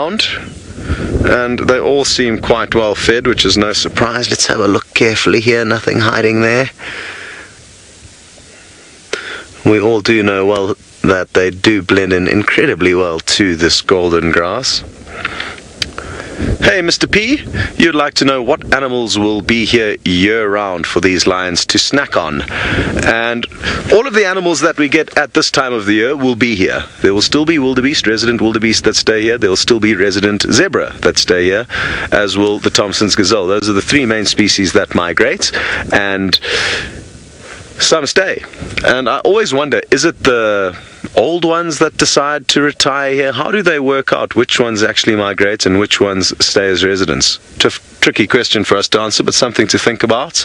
around, and they all seem quite well fed, which is no surprise. Let's have a look carefully here. Nothing hiding there. We all do know well that they do blend in incredibly well to this golden grass. Hey, Mr. P, you'd like to know what animals will be here year-round for these lions to snack on. And all of the animals that we get at this time of the year will be here. There will still be wildebeest, resident wildebeest that stay here. There will still be resident zebra that stay here, as will the Thompson's gazelle. Those are the three main species that migrate, and some stay. And I always wonder, is it the old ones that decide to retire here? How do they work out which ones actually migrate and which ones stay as residents? Tricky question for us to answer, but something to think about.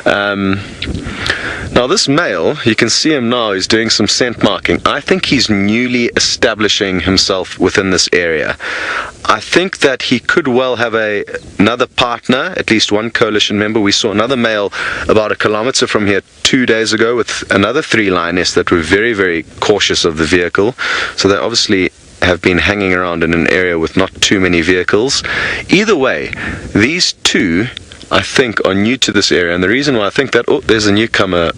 Now this male, you can see him now, he's doing some scent marking. I think he's newly establishing himself within this area. I think that he could well have another partner, at least one coalition member. We saw another male about 1 kilometer from here 2 days ago with another 3 lionesses that were very, very cautious of the vehicle. So they obviously have been hanging around in an area with not too many vehicles. Either way, these two, I think, are new to this area. And the reason why I think that, there's a newcomer,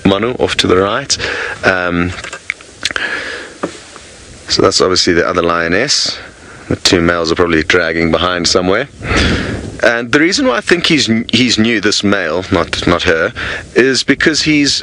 Manu, off to the right. So that's obviously the other lioness. The 2 males are probably dragging behind somewhere. And the reason why I think he's new, this male, not her, is because he's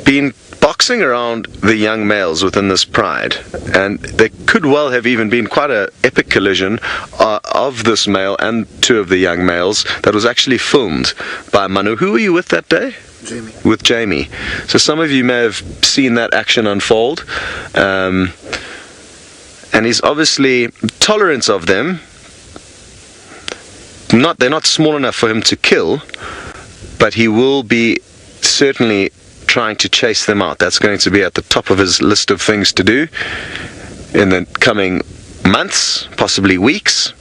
been boxing around the young males within this pride, and there could well have even been quite an epic collision of this male and 2 of the young males that was actually filmed by Manu. Who were you with that day? Jamie. With Jamie. So some of you may have seen that action unfold, and he's obviously tolerant of them. They're not small enough for him to kill, but he will be certainly trying to chase them out. That's going to be at the top of his list of things to do in the coming months, possibly weeks.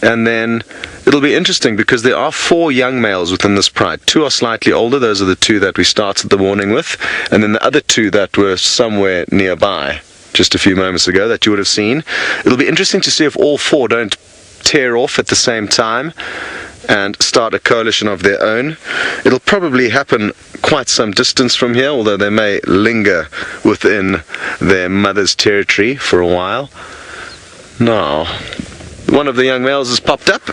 And then it'll be interesting because there are 4 young males within this pride. 2 are slightly older. Those are the 2 that we started the morning with, and then the other 2 that were somewhere nearby just a few moments ago that you would have seen. It'll be interesting to see if all 4 don't tear off at the same time and start a coalition of their own. It'll probably happen quite some distance from here, although they may linger within their mother's territory for a while. Now, one of the young males has popped up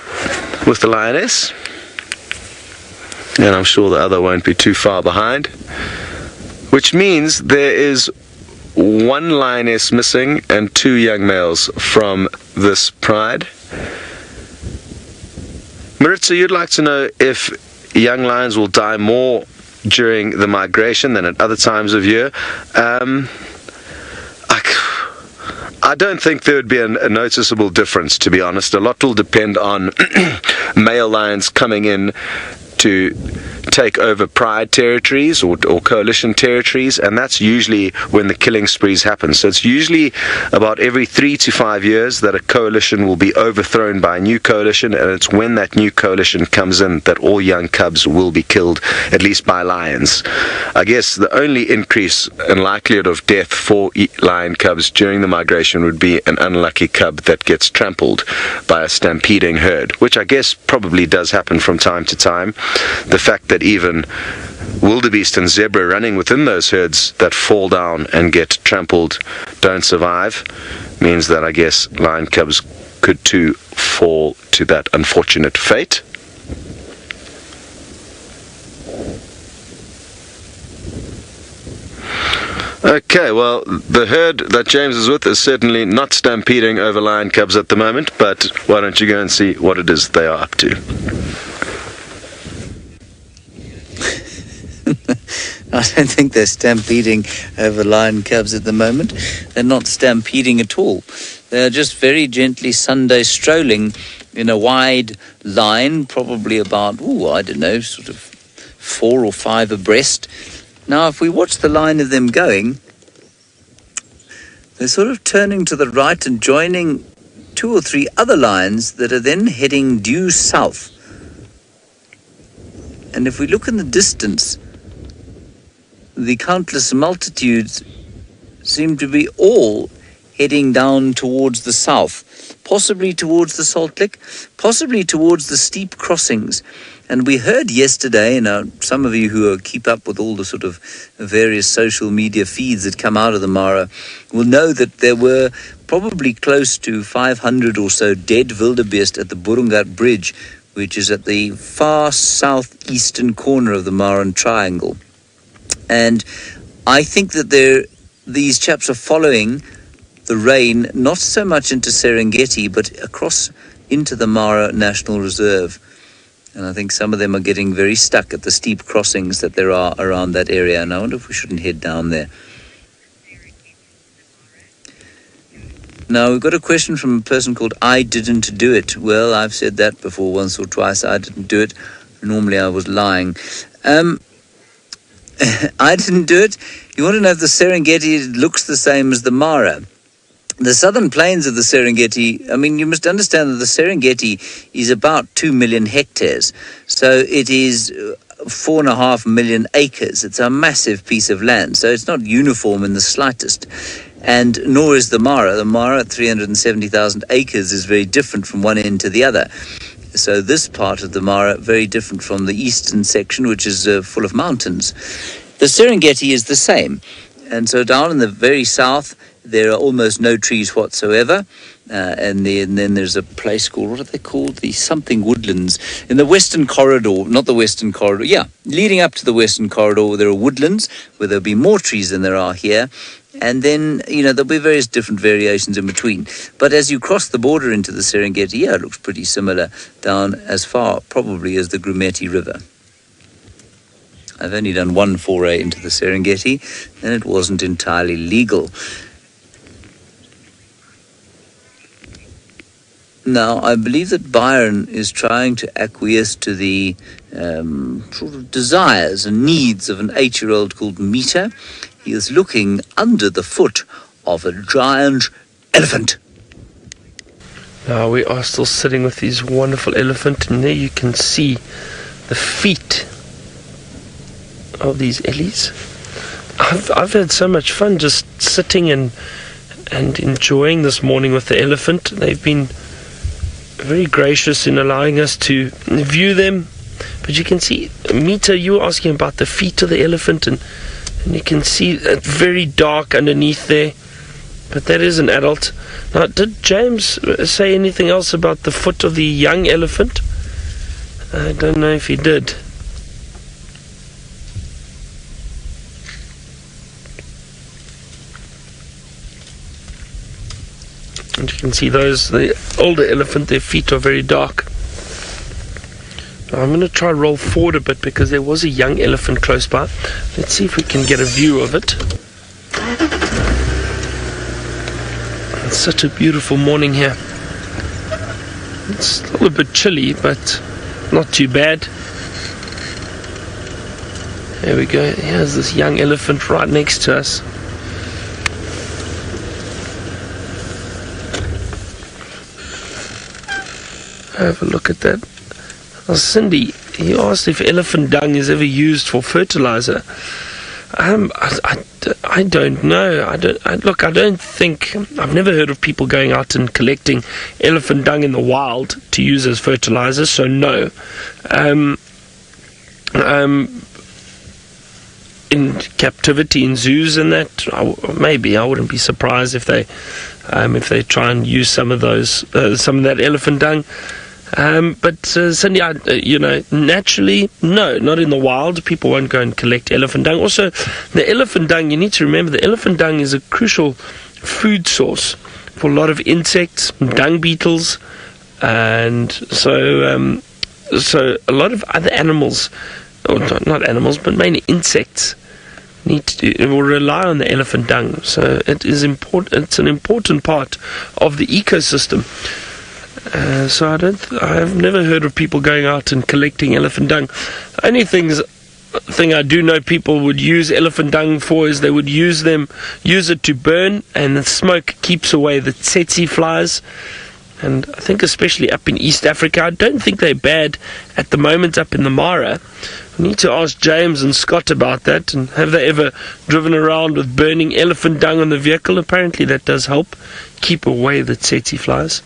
with the lioness, and I'm sure the other won't be too far behind, which means there is 1 lioness missing and 2 young males from this pride. Maritza, you'd like to know if young lions will die more during the migration than at other times of year. I don't think there would be a noticeable difference, to be honest. A lot will depend on male lions coming in to take over pride territories or coalition territories, and that's usually when the killing sprees happen. So it's usually about every 3 to 5 years that a coalition will be overthrown by a new coalition, and it's when that new coalition comes in that all young cubs will be killed, at least by lions. I guess the only increase in likelihood of death for lion cubs during the migration would be an unlucky cub that gets trampled by a stampeding herd, which I guess probably does happen from time to time. The fact that even wildebeest and zebra running within those herds that fall down and get trampled don't survive means that I guess lion cubs could too fall to that unfortunate fate. Okay, well, the herd that James is with is certainly not stampeding over lion cubs at the moment, but why don't you go and see what it is they are up to? I don't think they're stampeding over lion cubs at the moment. They're not stampeding at all. They're just very gently Sunday strolling in a wide line, probably about, I don't know, sort of 4 or 5 abreast. Now, if we watch the line of them going, they're sort of turning to the right and joining 2 or 3 other lions that are then heading due south. And if we look in the distance, the countless multitudes seem to be all heading down towards the south, possibly towards the Salt Lick, possibly towards the steep crossings. And we heard yesterday, now some of you who keep up with all the sort of various social media feeds that come out of the Mara will know that there were probably close to 500 or so dead wildebeest at the Burungat Bridge, which is at the far southeastern corner of the Maran Triangle. And I think that these chaps are following the rain, not so much into Serengeti, but across into the Mara National Reserve. And I think some of them are getting very stuck at the steep crossings that there are around that area. And I wonder if we shouldn't head down there. Now, we've got a question from a person called I Didn't Do It. Well, I've said that before once or twice. I didn't do it. Normally I was lying. I didn't do it. You want to know if the Serengeti looks the same as the Mara? The southern plains of the Serengeti, I mean, you must understand that the Serengeti is about 2 million hectares. So it is 4.5 million acres. It's a massive piece of land. So it's not uniform in the slightest. And nor is the Mara. The Mara at 370,000 acres is very different from one end to the other. So this part of the Mara, very different from the eastern section, which is full of mountains. The Serengeti is the same. And so down in the very south, there are almost no trees whatsoever. And then there's a place called, what are they called? The something woodlands. In the Western Corridor, not the Western Corridor, leading up to the Western Corridor, there are woodlands where there'll be more trees than there are here. And then, there'll be various different variations in between. But as you cross the border into the Serengeti, it looks pretty similar down as far, probably, as the Grumeti River. I've only done one foray into the Serengeti, and it wasn't entirely legal. Now, I believe that Byron is trying to acquiesce to the sort of desires and needs of an 8-year-old called Mita. He is looking under the foot of a giant elephant. Now we are still sitting with this wonderful elephant, and there you can see the feet of these ellies. I've had so much fun just sitting and enjoying this morning with the elephant. They've been very gracious in allowing us to view them. But you can see, Mita, you were asking about the feet of the elephant, and you can see it very dark underneath there. But that is an adult. Now, did James say anything else about the foot of the young elephant? I don't know if he did. And you can see the older elephant, their feet are very dark. Now I'm going to try roll forward a bit because there was a young elephant close by. Let's see if we can get a view of it. It's such a beautiful morning here. It's still a bit chilly, but not too bad. There we go. Here's this young elephant right next to us. Have a look at that. Now, Cindy, you asked if elephant dung is ever used for fertilizer. I don't know. I don't think. I've never heard of people going out and collecting elephant dung in the wild to use as fertilizer. So no. In captivity in zoos and that, maybe I wouldn't be surprised if they try and use some of that elephant dung. But Cindy, naturally, no, not in the wild. People won't go and collect elephant dung. Also, the elephant dung, you need to remember, the elephant dung is a crucial food source for a lot of insects, dung beetles, and so a lot of other animals, or not animals, but mainly insects, will rely on the elephant dung. So it is important. It's an important part of the ecosystem. So I've never heard of people going out and collecting elephant dung. The only thing I do know people would use elephant dung for is they would use it to burn, and the smoke keeps away the tsetse flies. And I think especially up in East Africa, I don't think they're bad at the moment up in the Mara, We need to ask James and Scott about that, and have they ever driven around with burning elephant dung on the vehicle? Apparently that does help keep away the tsetse flies.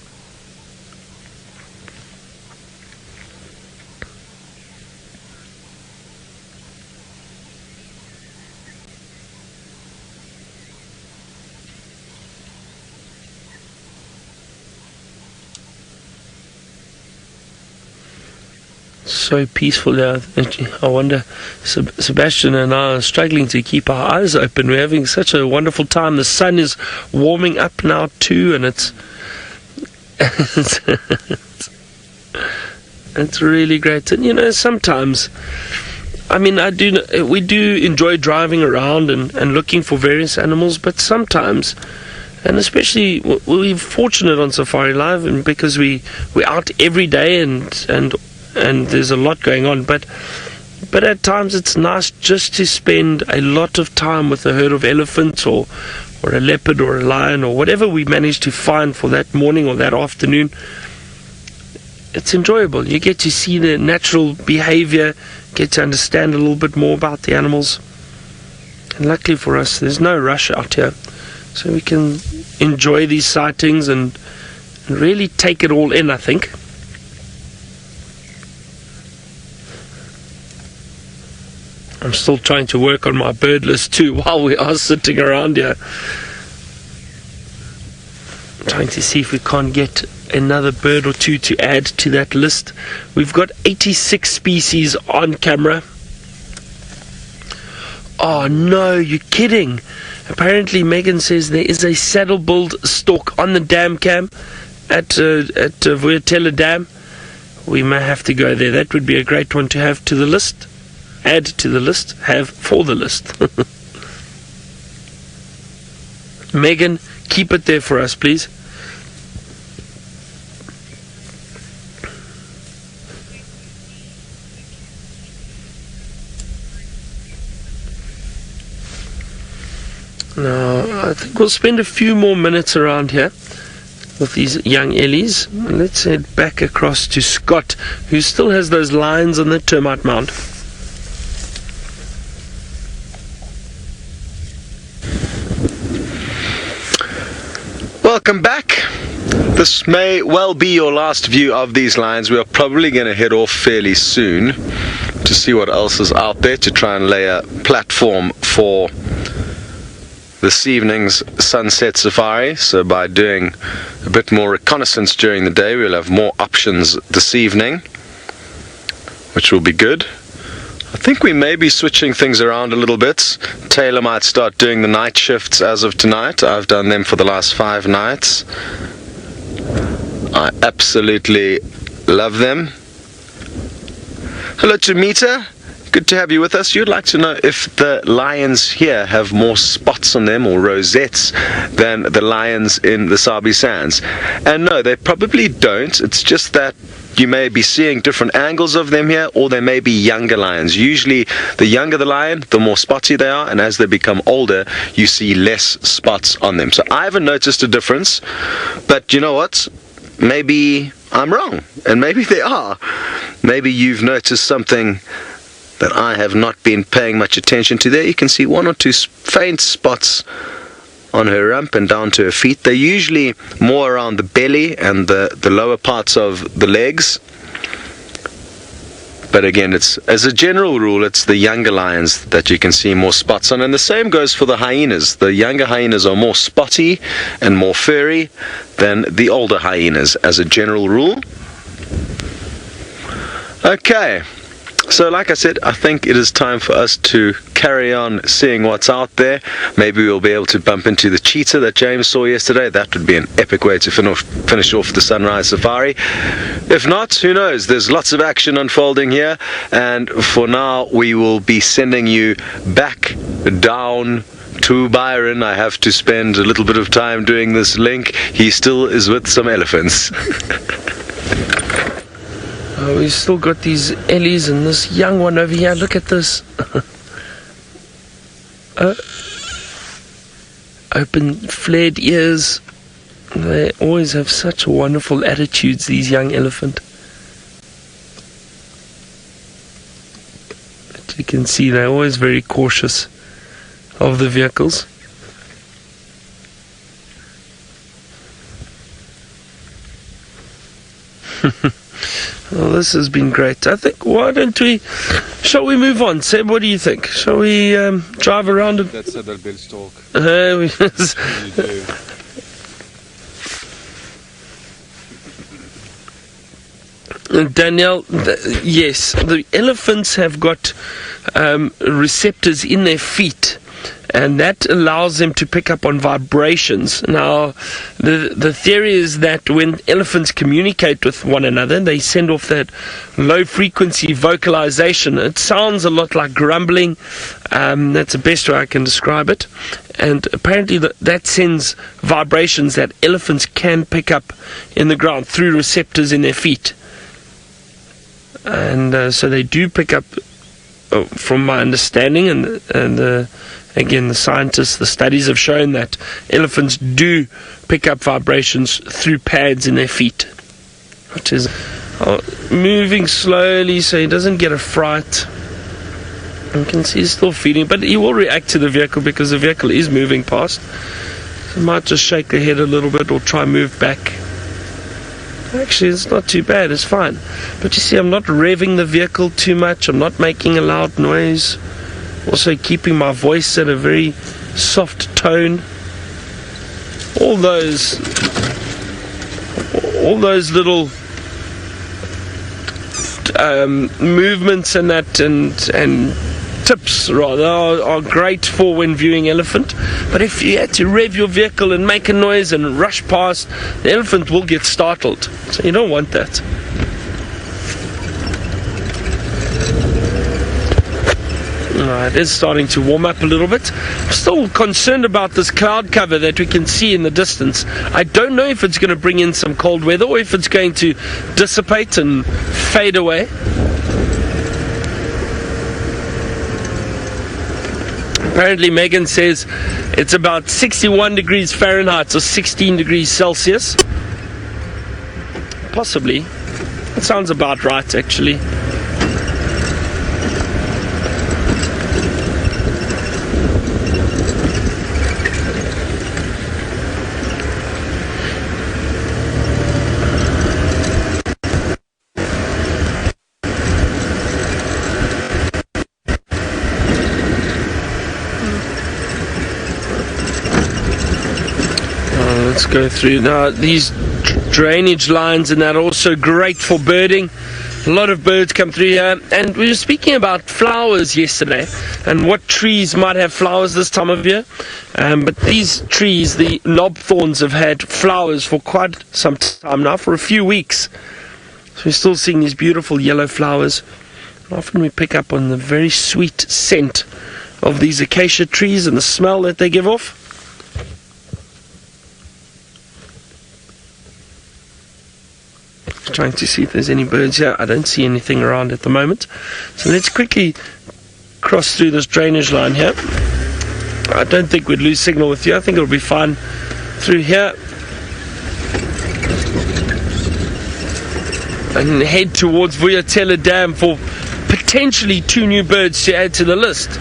So peaceful there. I wonder, Sebastian and I are struggling to keep our eyes open. We're having such a wonderful time. The sun is warming up now too, and it's really great. And sometimes, we do enjoy driving around and looking for various animals, but sometimes, and especially we're fortunate on Safari Live, and because we're out every day and there's a lot going on, but at times it's nice just to spend a lot of time with a herd of elephants or a leopard or a lion or whatever we manage to find for that morning or that afternoon. It's enjoyable. You get to see their natural behavior, get to understand a little bit more about the animals. And luckily for us, there's no rush out here, so we can enjoy these sightings and really take it all in, I think. I'm still trying to work on my bird list too while we are sitting around here. I'm trying to see if we can't get another bird or two to add to that list. We've got 86 species on camera. Oh no, you're kidding. Apparently Megan says there is a saddle-billed stork on the dam cam at Vuyatela Dam. We may have to go there. That would be a great one to have to the list. Add to the list, have for the list. Megan, keep it there for us, please. Now, I think we'll spend a few more minutes around here with these young Ellies. Let's head back across to Scott, who still has those lions on the termite mound. Welcome back. This may well be your last view of these lions. We are probably going to head off fairly soon to see what else is out there, to try and lay a platform for this evening's sunset safari. So by doing a bit more reconnaissance during the day, we'll have more options this evening, which will be good. I think we may be switching things around a little bit. Taylor might start doing the night shifts as of tonight. I've done them for the last 5 nights. I absolutely love them. Hello to Mita. Good to have you with us. You'd like to know if the lions here have more spots on them or rosettes than the lions in the Sabi Sands. And no, they probably don't. It's just that you may be seeing different angles of them here, or they may be younger lions. Usually the younger the lion, the more spotty they are, and as they become older, you see less spots on them. So I haven't noticed a difference, but you know what? Maybe I'm wrong, and maybe they are. Maybe you've noticed something that I have not been paying much attention to. There you can see 1 or 2 faint spots on her rump and down to her feet. They're usually more around the belly and the lower parts of the legs. But again, it's, as a general rule, it's the younger lions that you can see more spots on. And the same goes for the hyenas. The younger hyenas are more spotty and more furry than the older hyenas, as a general rule. Okay. So like I said, I think it is time for us to carry on seeing what's out there. Maybe we'll be able to bump into the cheetah that James saw yesterday. That would be an epic way to finish off the sunrise safari. If not, who knows? There's lots of action unfolding here. And for now, we will be sending you back down to Byron. I have to spend a little bit of time doing this link. He still is with some elephants. We've still got these Ellies and this young one over here. Look at this. Open, flared ears. They always have such wonderful attitudes, these young elephant. You can see they're always very cautious of the vehicles. Well, this has been great. I think, shall we move on? Seb, what do you think? Shall we drive around? That's a bit stalk. Danielle, yes, the elephants have got receptors in their feet, and that allows them to pick up on vibrations. Now, the theory is that when elephants communicate with one another, they send off that low-frequency vocalization. It sounds a lot like grumbling. That's the best way I can describe it. And apparently that sends vibrations that elephants can pick up in the ground through receptors in their feet. And so they do pick up, from my understanding, and again, the scientists, the studies have shown that elephants do pick up vibrations through pads in their feet, which is moving slowly so he doesn't get a fright. You can see he's still feeding, but he will react to the vehicle because the vehicle is moving past. So he might just shake the head a little bit or try and move back. Actually, it's not too bad, it's fine. But you see, I'm not revving the vehicle too much, I'm not making a loud noise. Also keeping my voice at a very soft tone. All those little movements and that and tips rather are great for when viewing elephant. But if you had to rev your vehicle and make a noise and rush past, the elephant will get startled. So you don't want that. It is starting to warm up a little bit. I'm still concerned about this cloud cover that we can see in the distance. I don't know if it's going to bring in some cold weather or if it's going to dissipate and fade away. Apparently Megan says it's about 61 degrees Fahrenheit or 16 degrees Celsius. Possibly. That sounds about right, actually. Let's go through now. These drainage lines and that are also great for birding. A lot of birds come through here, and we were speaking about flowers yesterday and what trees might have flowers this time of year. But these trees, the knob thorns, have had flowers for quite some time now, for a few weeks. So we're still seeing these beautiful yellow flowers. And often we pick up on the very sweet scent of these acacia trees and the smell that they give off. Trying to see if there's any birds here. I don't see anything around at the moment. So let's quickly cross through this drainage line here. I don't think we'd lose signal with you. I think it'll be fine through here. And head towards Vuyatela Dam for potentially 2 new birds to add to the list.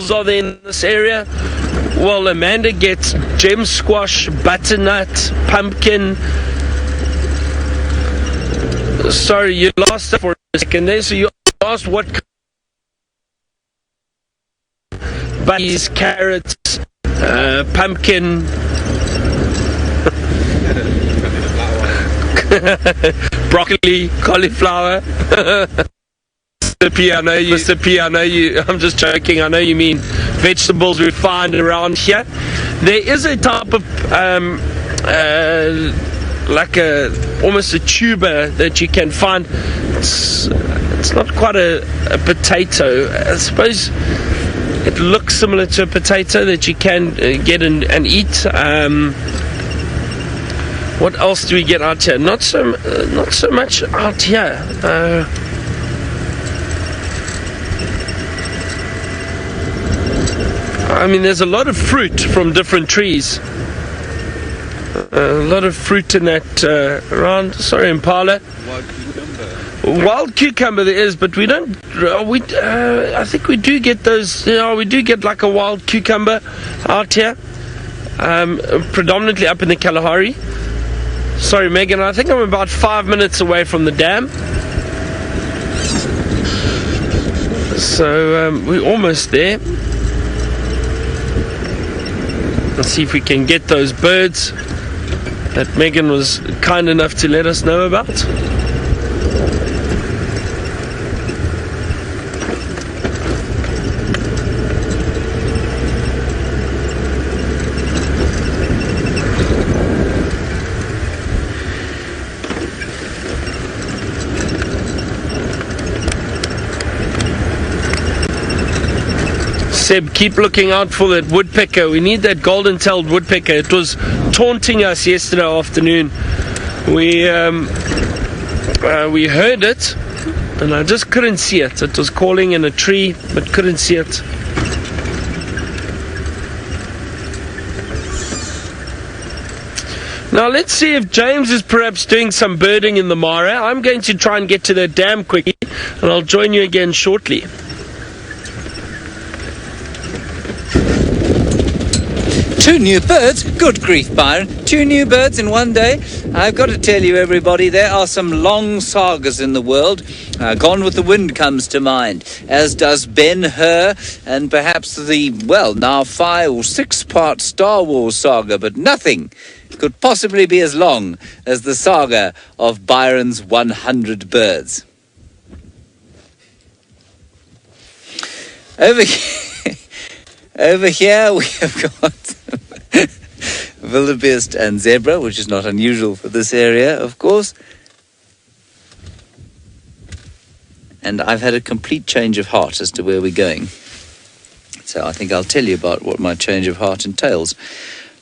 Are there in this area? Well, Amanda gets gem squash, butternut, pumpkin. Sorry, you lost it for a second there. So you asked what bunnies, carrots, pumpkin, broccoli, cauliflower. Mr. P, I know you, I'm just joking, I know you mean vegetables we find around here. There is a type of, almost a tuber that you can find. It's not quite a potato. I suppose it looks similar to a potato that you can get and eat. What else do we get out here? Not so much out here. I mean, there's a lot of fruit from different trees. A lot of fruit in that around. Sorry, Impala. Wild cucumber there is, but we don't. I think we do get those. We do get like a wild cucumber out here, predominantly up in the Kalahari. Sorry, Megan. I think I'm about 5 minutes away from the dam, so we're almost there. Let's see if we can get those birds that Megan was kind enough to let us know about. Seb, keep looking out for that woodpecker. We need that golden-tailed woodpecker. It was taunting us yesterday afternoon. We heard it, and I just couldn't see it. It was calling in a tree, but couldn't see it. Now let's see if James is perhaps doing some birding in the Mara. I'm going to try and get to that dam quickly, and I'll join you again shortly. Two new birds? Good grief, Byron. 2 new birds in one day? I've got to tell you, everybody, there are some long sagas in the world. Gone with the Wind comes to mind, as does Ben-Hur, and perhaps the, now 5 or 6 part Star Wars saga, but nothing could possibly be as long as the saga of Byron's 100 birds. Over here we have got wildebeest and zebra, which is not unusual for this area, of course. And I've had a complete change of heart as to where we're going. So I think I'll tell you about what my change of heart entails.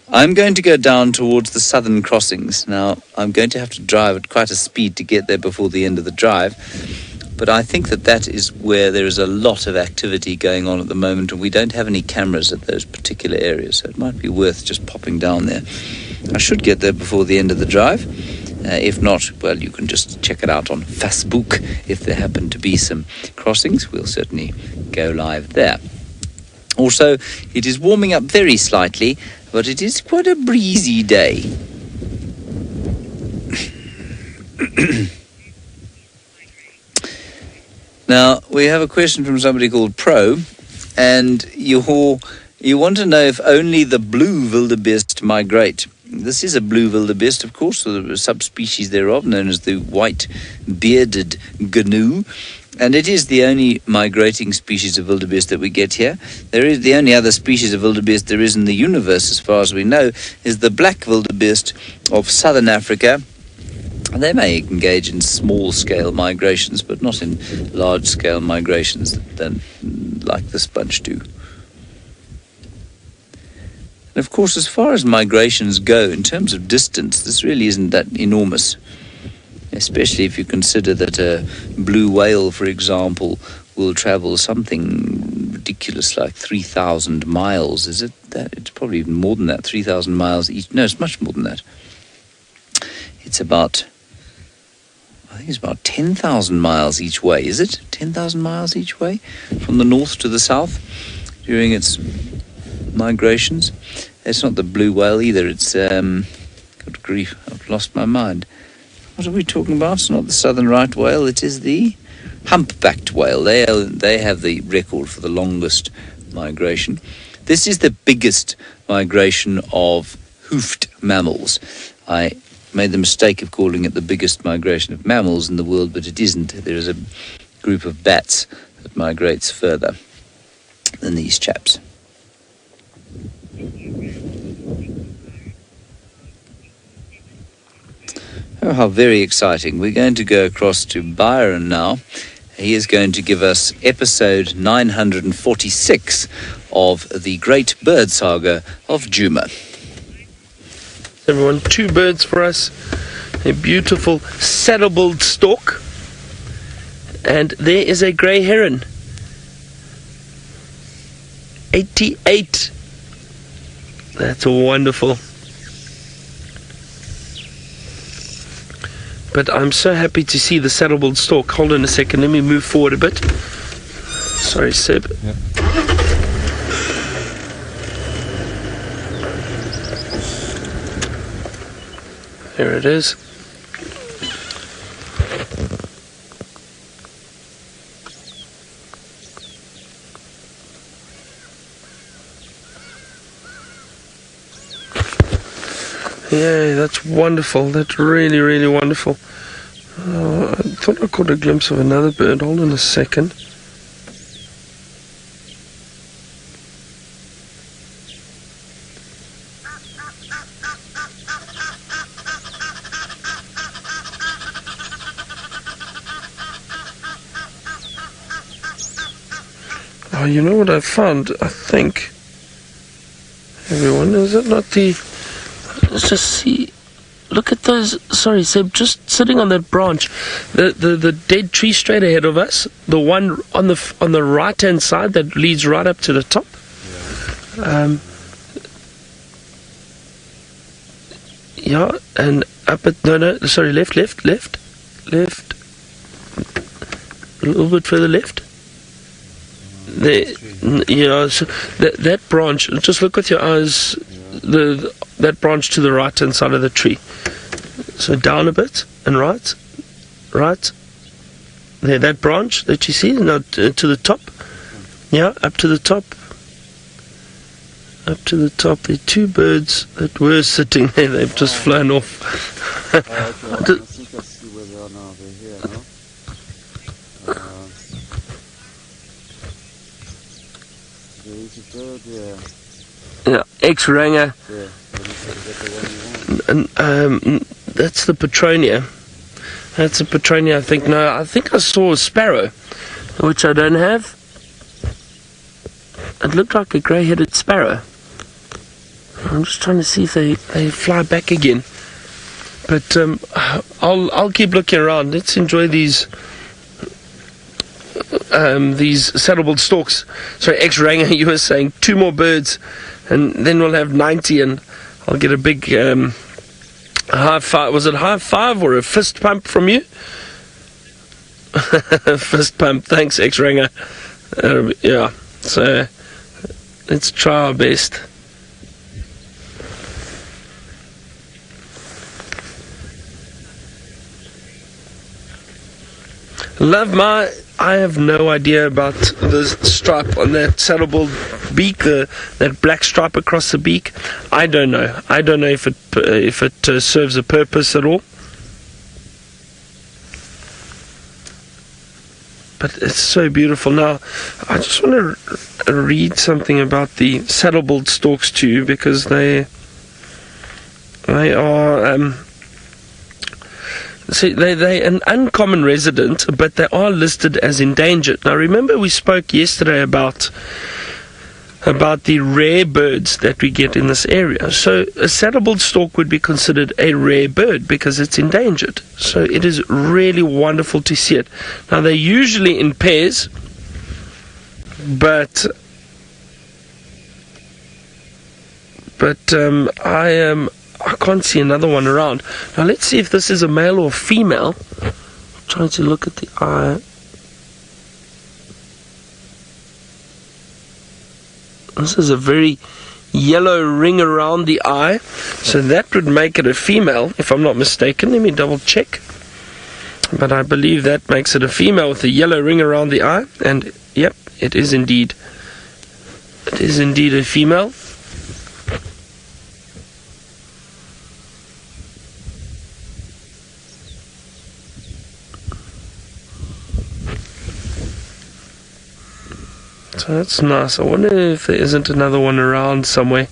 I'm going to go down towards the southern crossings. Now, I'm going to have to drive at quite a speed to get there before the end of the drive. But I think that is where there is a lot of activity going on at the moment, and we don't have any cameras at those particular areas, so it might be worth just popping down there. I should get there before the end of the drive. If not, you can just check it out on Facebook. If there happen to be some crossings, we'll certainly go live there. Also, it is warming up very slightly, but it is quite a breezy day. Now, we have a question from somebody called Pro, and you want to know if only the blue wildebeest migrate. This is a blue wildebeest, of course, a subspecies thereof, known as the white bearded gnu, and it is the only migrating species of wildebeest that we get here. There is the only other species of wildebeest there is in the universe, as far as we know, is the black wildebeest of southern Africa. They may engage in small-scale migrations, but not in large-scale migrations like this bunch do. And of course, as far as migrations go, in terms of distance, this really isn't that enormous, especially if you consider that a blue whale, for example, will travel something ridiculous like 3,000 miles. Is it that? It's probably even more than that, 3,000 miles each. No, it's much more than that. It's about... I think it's about 10,000 miles each way, is it? 10,000 miles each way from the north to the south during its migrations. It's not the blue whale either. It's, good grief, I've lost my mind. What are we talking about? It's not the southern right whale. It is the humpbacked whale. They have the record for the longest migration. This is the biggest migration of hoofed mammals. I made the mistake of calling it the biggest migration of mammals in the world, but it isn't. There is a group of bats that migrates further than these chaps. Oh, how very exciting. We're going to go across to Byron now. He is going to give us episode 946 of the Great Bird Saga of Djuma. Everyone, 2 birds for us. A beautiful saddle-billed stork. And there is a grey heron. 88. That's wonderful. But I'm so happy to see the saddleboard stalk. Hold on a second, let me move forward a bit. Sorry, Seb. Yep. There it is. Yeah, that's wonderful. That's really, really wonderful. I thought I caught a glimpse of another bird. Hold on a second. Oh, you know what I found? I think, everyone, is it not the... Let's just see. Look at those. Sorry, Seb, just sitting on that branch. The dead tree straight ahead of us. The one on the right hand side that leads right up to the top. Yeah, and up at sorry, left. A little bit further left. There, yeah. So that branch. Just look with your eyes. That branch to the right hand side of the tree. So down a bit and right. There, that branch that you see, now to the top. Yeah, up to the top. Up to the top. There are two birds that were sitting there. They've just flown off. I think I see where they are now. They're here, no? There is a bird there. Yeah, X-Ranger. Yeah. That's the Petronia. That's a Petronia, I think. No, I think I saw a sparrow, which I don't have. It looked like a grey-headed sparrow. I'm just trying to see if they fly back again. But I'll keep looking around. Let's enjoy these saddleboard storks. Sorry, X-Ranger, you were saying 2 more birds, and then we'll have 90, and I'll get a big high five. Was it high five or a fist pump from you? Fist pump. Thanks, X-Ranger. Yeah, so let's try our best. I have no idea about the stripe on that saddleboard beak, that black stripe across the beak. I don't know. I don't know if it serves a purpose at all. But it's so beautiful. Now, I just want to read something about the saddleboard storks to you, because they are... See, they're an uncommon resident, but they are listed as endangered. Now, remember we spoke yesterday about the rare birds that we get in this area. So a saddleboard stork would be considered a rare bird because it's endangered. So it is really wonderful to see it. Now, they're usually in pairs, but I can't see another one around. Now let's see if this is a male or female. I'm trying to look at the eye. This is a very yellow ring around the eye, so that would make it a female, if I'm not mistaken. Let me double check. But I believe that makes it a female with a yellow ring around the eye. And yep, it is indeed. It is indeed a female. So that's nice. I wonder if there isn't another one around somewhere.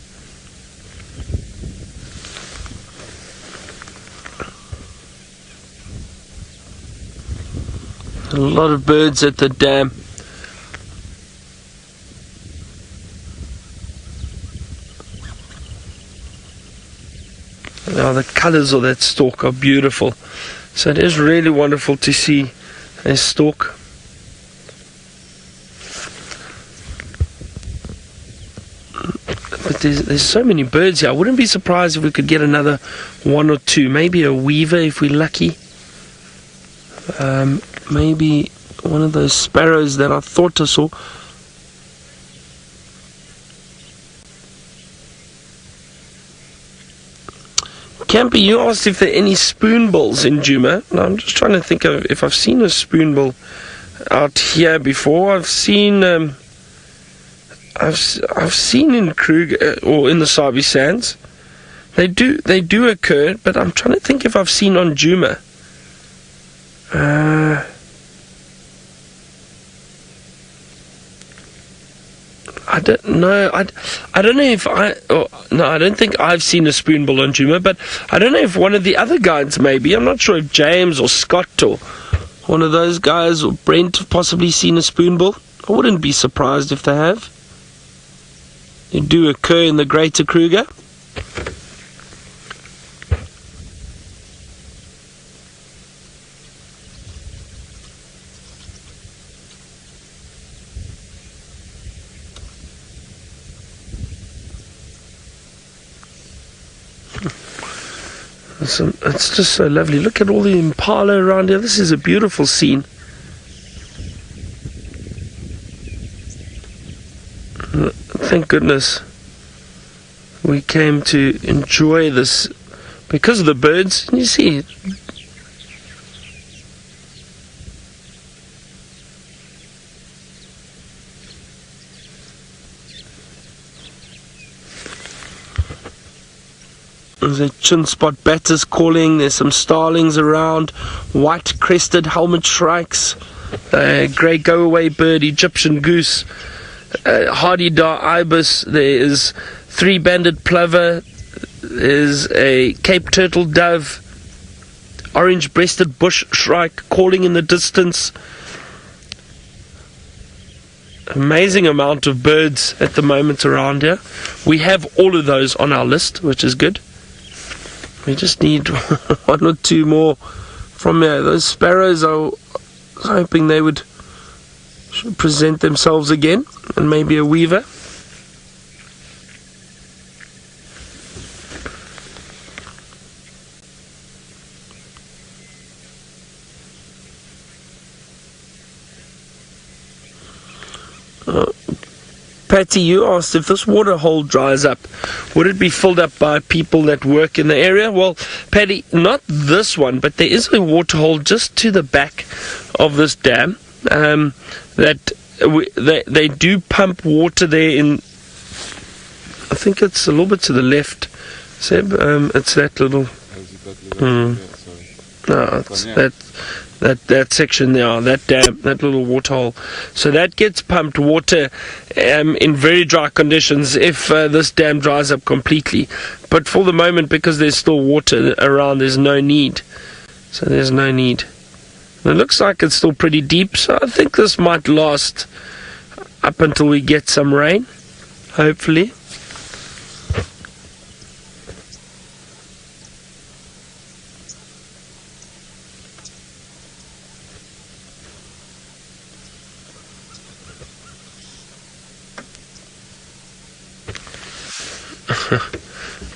A lot of birds at the dam. Now the colours of that stork are beautiful. So it is really wonderful to see a stork. there's so many birds here. I wouldn't be surprised if we could get another one or two. Maybe a weaver if we're lucky. Maybe one of those sparrows that I thought I saw. Campy, you asked if there are any spoonbills in Djuma. Now, I'm just trying to think of if I've seen a spoonbill out here before. I've seen I've seen in Kruger or in the Sabi sands. They do occur, but I'm trying to think if I've seen on Djuma. I don't know. I don't know if I don't think I've seen a spoonbill on Djuma, but I don't know if one of the other guides maybe. I'm not sure if James or Scott or one of those guys or Brent have possibly seen a spoonbill. I wouldn't be surprised if they have. They do occur in the Greater Kruger. It's just so lovely. Look at all the impala around here. This is a beautiful scene. Thank goodness we came to enjoy this because of the birds. You see, there's a chin spot batters calling. There's some starlings around, white-crested helmet shrikes, grey go-away bird, Egyptian goose, hardy dar ibis. There is three-banded plover. There's a Cape turtle dove, orange-breasted bush shrike calling in the distance. Amazing amount of birds at the moment around here. We have all of those on our list, which is good. We just need one or two more from here. Those sparrows, I was hoping they would present themselves again, and maybe a weaver. Patty, you asked if this water hole dries up, would it be filled up by people that work in the area? Well, Patty, not this one, but there is a water hole just to the back of this dam that they do pump water there in. I think it's a little bit to the left, Seb. It's that little. No, it's that section there, that dam, that little water hole. So that gets pumped water in very dry conditions if this dam dries up completely. But for the moment, because there's still water around, there's no need. So there's no need. And it looks like it's still pretty deep, so I think this might last up until we get some rain, hopefully.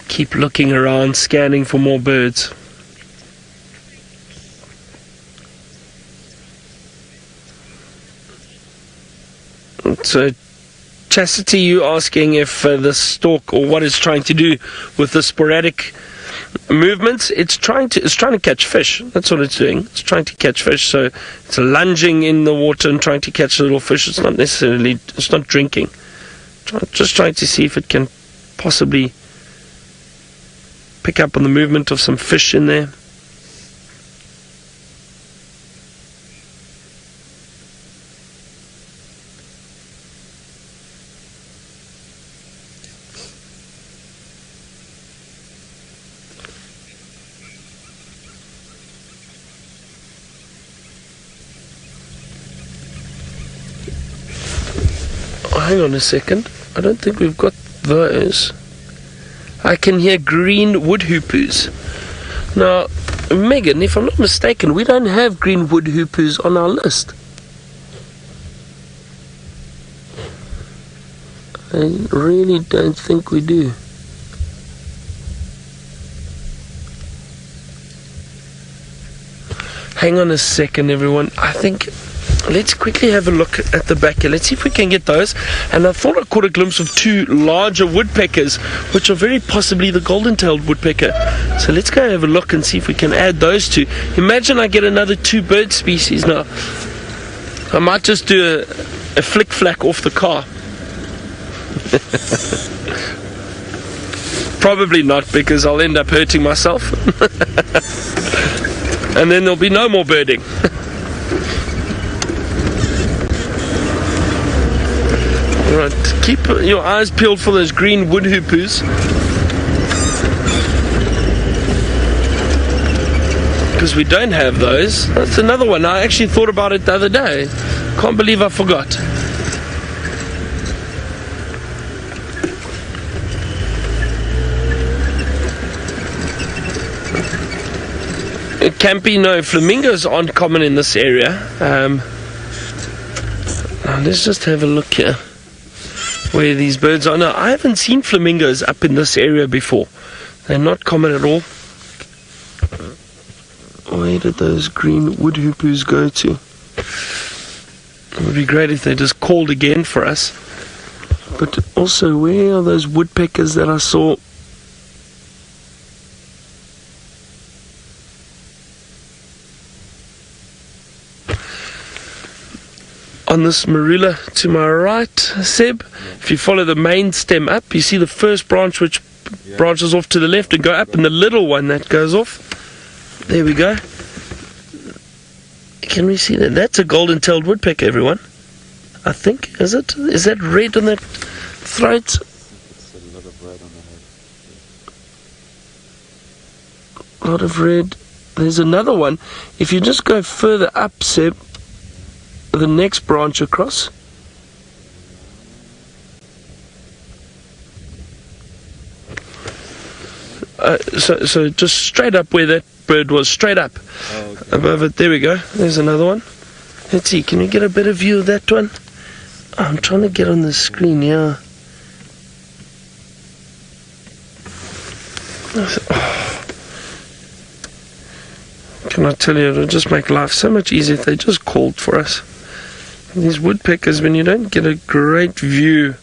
Keep looking around, scanning for more birds. So, Chastity, you asking if the stork or what it's trying to do with the sporadic movements? It's trying to catch fish. That's what it's doing. It's trying to catch fish. So it's lunging in the water and trying to catch little fish. It's not drinking. Just trying to see if it can possibly pick up on the movement of some fish in there. Hang on a second. I don't think we've got those. I can hear green woodhoopers. Now, Megan, if I'm not mistaken, we don't have green woodhoopers on our list. I really don't think we do. Hang on a second, everyone. I think let's quickly have a look at the back here. Let's see if we can get those. And I thought I caught a glimpse of two larger woodpeckers, which are very possibly the golden-tailed woodpecker. So let's go have a look and see if we can add those two. Imagine I get another two bird species now. I might just do a flick-flack off the car. Probably not, because I'll end up hurting myself. And then there'll be no more birding. Right, keep your eyes peeled for those green wood hoopers. Because we don't have those. That's another one. I actually thought about it the other day. Can't believe I forgot. Campy, no, flamingos aren't common in this area. Now let's just have a look here where these birds are. Now, I haven't seen flamingos up in this area before. They're not common at all. Where did those green wood hoopers go to? It would be great if they just called again for us. But also, where are those woodpeckers that I saw? On this marula to my right, Seb, if you follow the main stem up, you see the first branch which branches off to the left and go up, and the little one that goes off. There we go. Can we see that? That's a golden-tailed woodpecker, everyone. I think, is it? Is that red on that throat? It's a lot of red on the head. A lot of red. There's another one. If you just go further up, Seb, the next branch across. So just straight up where that bird was, straight up. Oh, okay. Above it. There we go. There's another one. Let's see, can you get a better view of that one? Oh, I'm trying to get on the screen, yeah. Can I tell you, it'll just make life so much easier if they just called for us. These woodpeckers, when you don't get a great view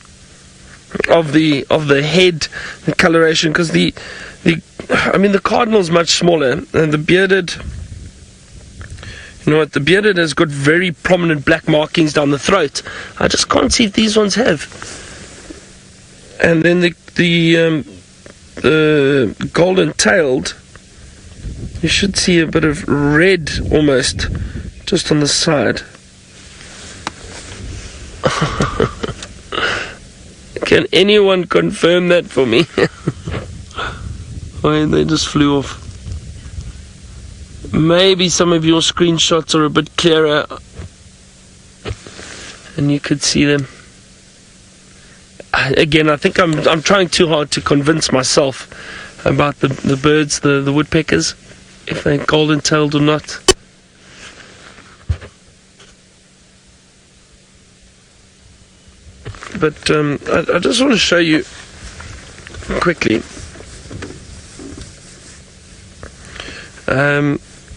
of the head, the coloration, because the cardinal's much smaller, and the bearded, you know what, the bearded has got very prominent black markings down the throat. I just can't see if these ones have. And then the golden-tailed, you should see a bit of red almost just on the side. Can anyone confirm that for me? Oh, they just flew off. Maybe some of your screenshots are a bit clearer and you could see them. Again, I think I'm trying too hard to convince myself about the birds, the woodpeckers, if they're golden-tailed or not. But I just want to show you quickly.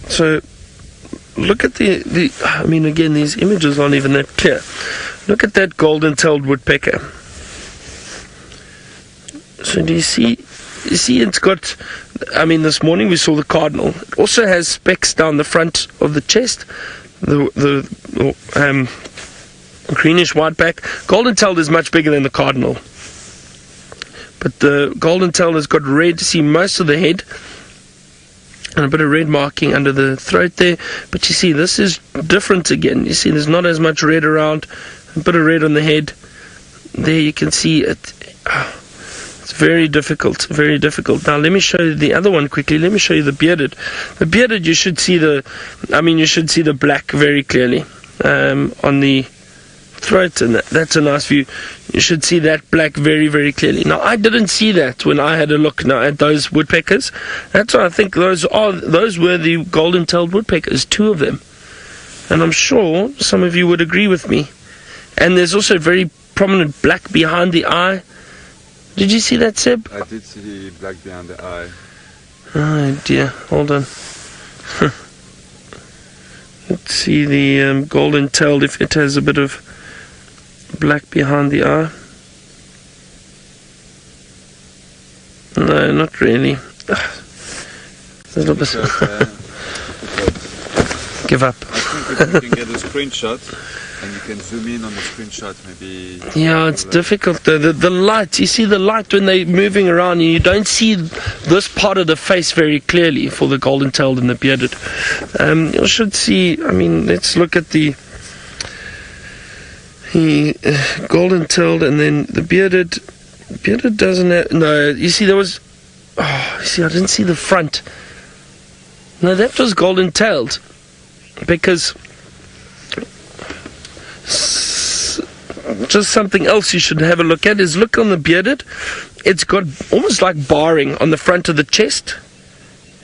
So look at again, these images aren't even that clear. Look at that golden-tailed woodpecker. So do you see? You see, it's got. This morning we saw the cardinal. It also has specks down the front of the chest. The greenish white back. Golden-tailed is much bigger than the cardinal. But the golden-tailed has got red. See most of the head. And a bit of red marking under the throat there. But you see, this is different again. You see, there's not as much red around. A bit of red on the head. There you can see it. It's very difficult, very difficult. Now let me show you the other one quickly. Let me show you the bearded. The bearded, you should see the black very clearly on the throat, and that's a nice view. You should see that black very, very clearly. Now I didn't see that when I had a look now at those woodpeckers. That's why I think those were the golden-tailed woodpeckers, two of them, and I'm sure some of you would agree with me. And there's also very prominent black behind the eye. Did you see that, Seb? I did see black behind the eye. Oh dear, hold on. Let's see the golden-tailed, if it has a bit of black behind the eye. No, not really. A little bit. Give up. I think if you can get a screenshot and you can zoom in on the screenshot, maybe. Yeah, it's difficult. The light, you see the light when they're moving around, and you don't see this part of the face very clearly for the golden-tailed and the bearded. You should see, I mean, let's look at the golden-tailed and then the bearded. Bearded doesn't have, no, you see there was, oh, you see I didn't see the front. No, that was golden-tailed. Because just something else you should have a look at is look on the bearded. It's got almost like barring on the front of the chest.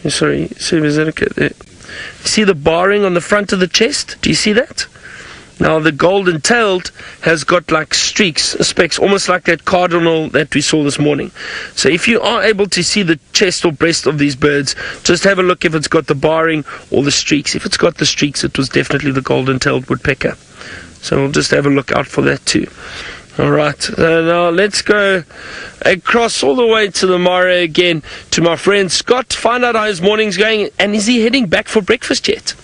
Sorry, is that okay? There. You see the barring on the front of the chest? Do you see that? Now the golden-tailed has got like streaks, specks, almost like that cardinal that we saw this morning. So if you are able to see the chest or breast of these birds, just have a look if it's got the barring or the streaks. If it's got the streaks, it was definitely the golden-tailed woodpecker. So we'll just have a look out for that too. Alright, now let's go across all the way to the Mare again to my friend Scott, find out how his morning's going, and is he heading back for breakfast yet?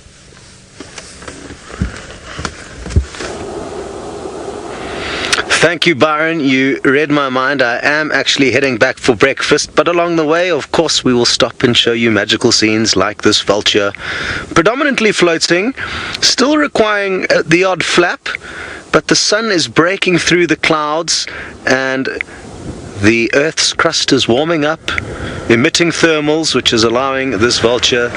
Thank you, Byron. You read my mind. I am actually heading back for breakfast, but along the way, of course, we will stop and show you magical scenes like this vulture, predominantly floating, still requiring the odd flap, but the sun is breaking through the clouds and the Earth's crust is warming up, emitting thermals, which is allowing this vulture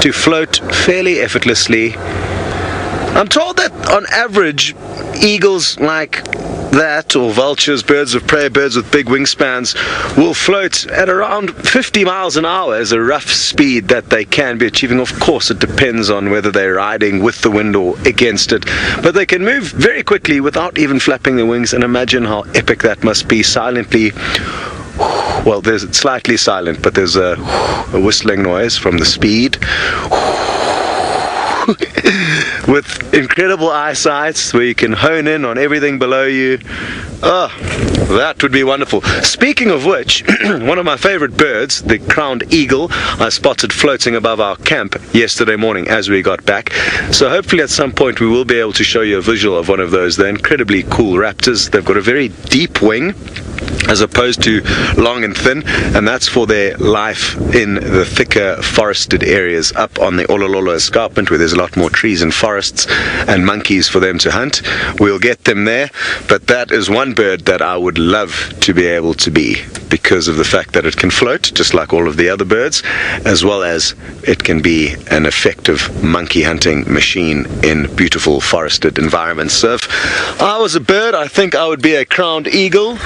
to float fairly effortlessly. I'm told that on average, eagles like that, or vultures, birds of prey, birds with big wingspans, will float at around 50 miles an hour as a rough speed that they can be achieving. Of course, it depends on whether they're riding with the wind or against it, but they can move very quickly without even flapping their wings, and imagine how epic that must be silently. Well, there's slightly silent, but there's a whistling noise from the speed. With incredible eyesight where you can hone in on everything below you. Oh, that would be wonderful. Speaking of which, one of my favorite birds, the crowned eagle, I spotted floating above our camp yesterday morning as we got back. So hopefully at some point we will be able to show you a visual of one of those. They're incredibly cool raptors. They've got a very deep wing as opposed to long and thin, and that's for their life in the thicker forested areas up on the Olololo escarpment where there's a lot more trees and forests and monkeys for them to hunt. We'll get them there, but that is one bird that I would love to be able to be, because of the fact that it can float just like all of the other birds, as well as it can be an effective monkey hunting machine in beautiful forested environments. So if I was a bird, I think I would be a crowned eagle.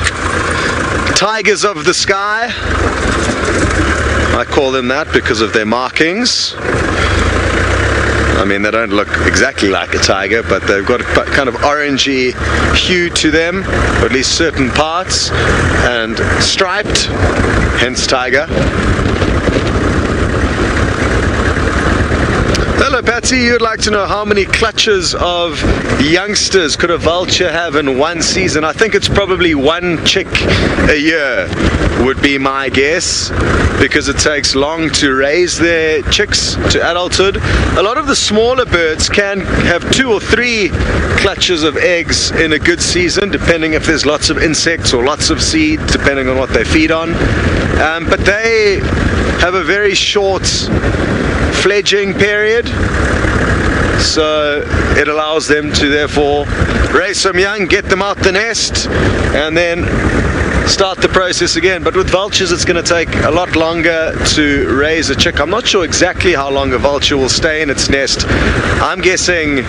Tigers of the sky, I call them that because of their markings. I mean, they don't look exactly like a tiger, but they've got a kind of orangey hue to them, or at least certain parts, and striped, hence tiger. Hello Patsy, you'd like to know how many clutches of youngsters could a vulture have in one season? I think it's probably one chick a year would be my guess, because it takes long to raise their chicks to adulthood. A lot of the smaller birds can have 2 or 3 clutches of eggs in a good season, depending if there's lots of insects or lots of seed, depending on what they feed on. But they have a very short fledging period, so it allows them to therefore raise some young, get them out the nest, and then start the process again. But with vultures it's going to take a lot longer to raise a chick. I'm not sure exactly how long a vulture will stay in its nest. I'm guessing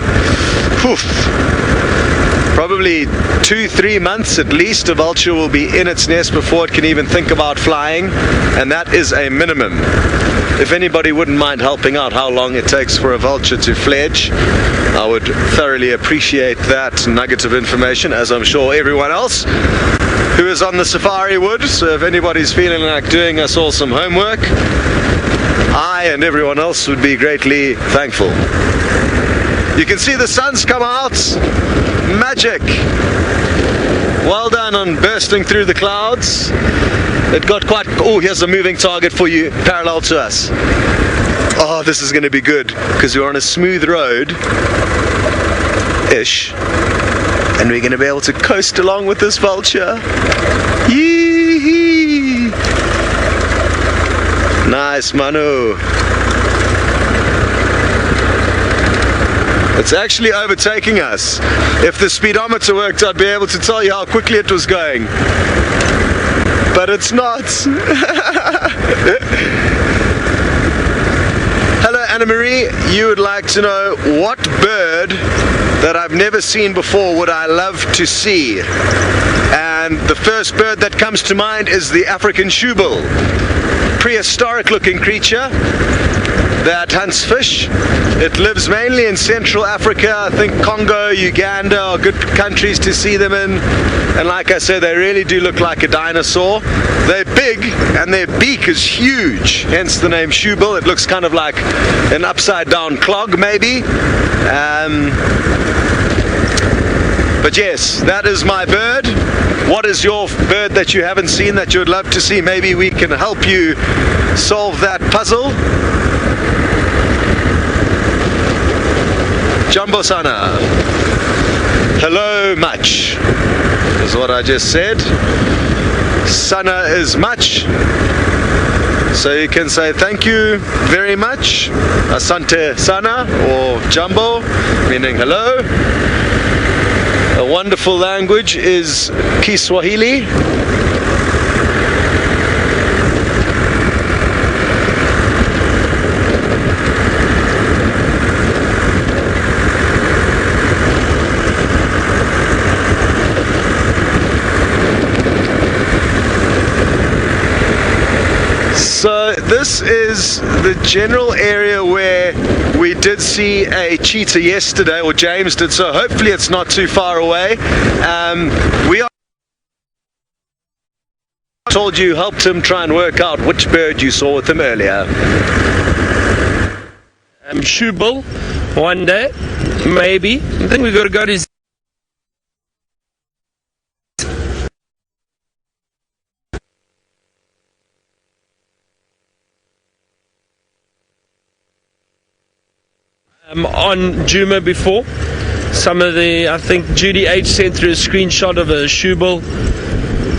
probably 2-3 months at least a vulture will be in its nest before it can even think about flying, and that is a minimum. if anybody wouldn't mind helping out how long it takes for a vulture to fledge, I would thoroughly appreciate that nugget of information, as I'm sure everyone else who is on the safari would. So if anybody's feeling like doing us all some homework, I and everyone else would be greatly thankful. You can see the sun's come out. Magic. Well done on bursting through the clouds. It got quite... Oh, here's a moving target for you, parallel to us. Oh, this is going to be good, because we're on a smooth road-ish. And we're going to be able to coast along with this vulture. Yee-hee. Nice, Manu. It's actually overtaking us. If the speedometer worked, I'd be able to tell you how quickly it was going. But it's not. Hello, Anna Marie. You would like to know what bird that I've never seen before would I love to see? And the first bird that comes to mind is the African shoebill. Prehistoric looking creature that hunts fish. It lives mainly in Central Africa. I think Congo, Uganda are good countries to see them in. And like I said, they really do look like a dinosaur. They're big and their beak is huge, hence the name shoebill. It looks kind of like an upside down clog maybe. But yes, that is my bird. What is your bird that you haven't seen that you would love to see? Maybe we can help you solve that puzzle. Jumbo Sana. Hello much is what I just said. Sana is much. So you can say thank you very much. Asante Sana or Jumbo, meaning hello. A wonderful language is Kiswahili. So this is the general area where we did see a cheetah yesterday, or James did, so hopefully it's not too far away. We are told you helped him try and work out which bird you saw with him earlier. Shoebill, one day, maybe. I think we've got to go to his... on Djuma before. Some of the, I think Judy H sent through a screenshot of a shoebill.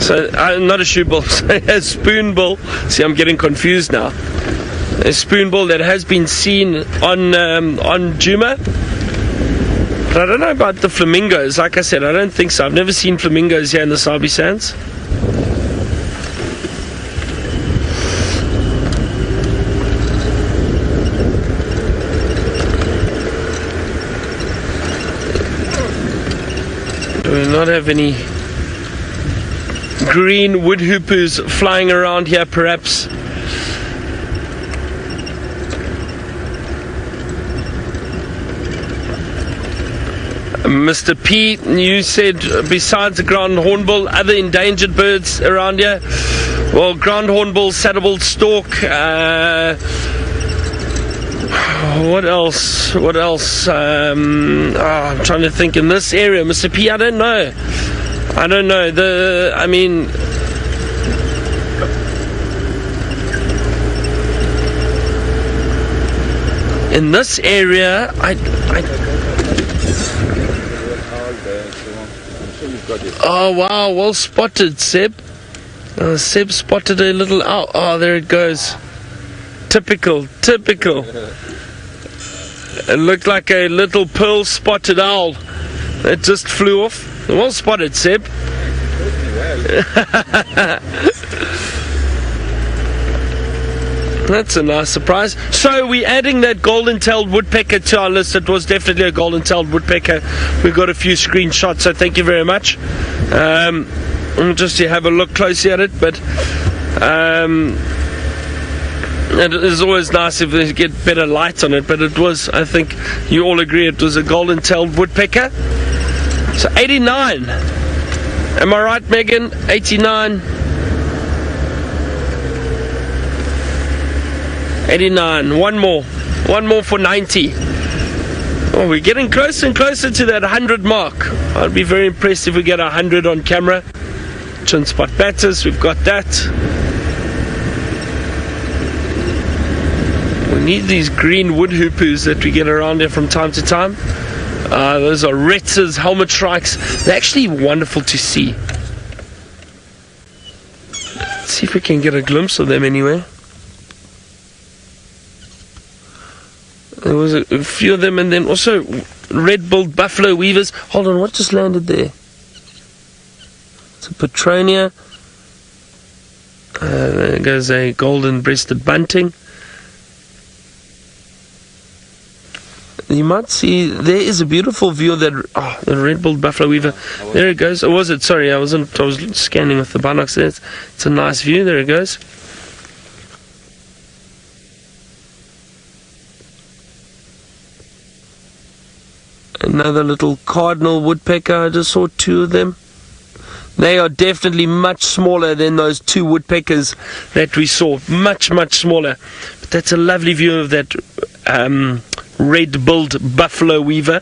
So, not a shoebill, a spoonbill. See, I'm getting confused now. A spoonbill that has been seen on Djuma. But I don't know about the flamingos. Like I said, I don't think so. I've never seen flamingos here in the Sabi Sands. Do we not have any green wood hoopers flying around here, perhaps? Mr. P, you said besides the ground hornbill, other endangered birds around here? Well, ground hornbill, saddle-billed stork, what else? I'm trying to think in this area, Mr. P, I don't know. In this area, oh wow, well spotted, Seb. Seb spotted a little owl. Oh, there it goes. Typical. It looked like a little pearl spotted owl. It just flew off. Well spotted, Seb. That's a nice surprise. So we're adding that golden-tailed woodpecker to our list. It was definitely a golden-tailed woodpecker. We got a few screenshots, so thank you very much. Just to have a look closely at it, but And it is always nice if they get better light on it, but it was, I think you all agree, it was a golden-tailed woodpecker. So 89. Am I right, Megan? 89. 89. One more for 90. Oh, we're getting closer and closer to that 100 mark. I'd be very impressed if we get 100 on camera. Chin spot batters, we've got that. We need these green wood hoopers that we get around here from time to time. Those are Retz's helmet shrikes. They're actually wonderful to see. Let's see if we can get a glimpse of them anyway. There was a few of them, and then also red-billed buffalo weavers. Hold on, what just landed there? It's a Petronia. There goes a golden-breasted bunting. You might see there is a beautiful view of that. Oh, the red-billed buffalo weaver. There it goes. Or was it? Sorry, I was scanning with the binocs there. It's a nice view. There it goes. Another little cardinal woodpecker. I just saw two of them. They are definitely much smaller than those two woodpeckers that we saw. Much, much smaller. But that's a lovely view of that red-billed buffalo weaver.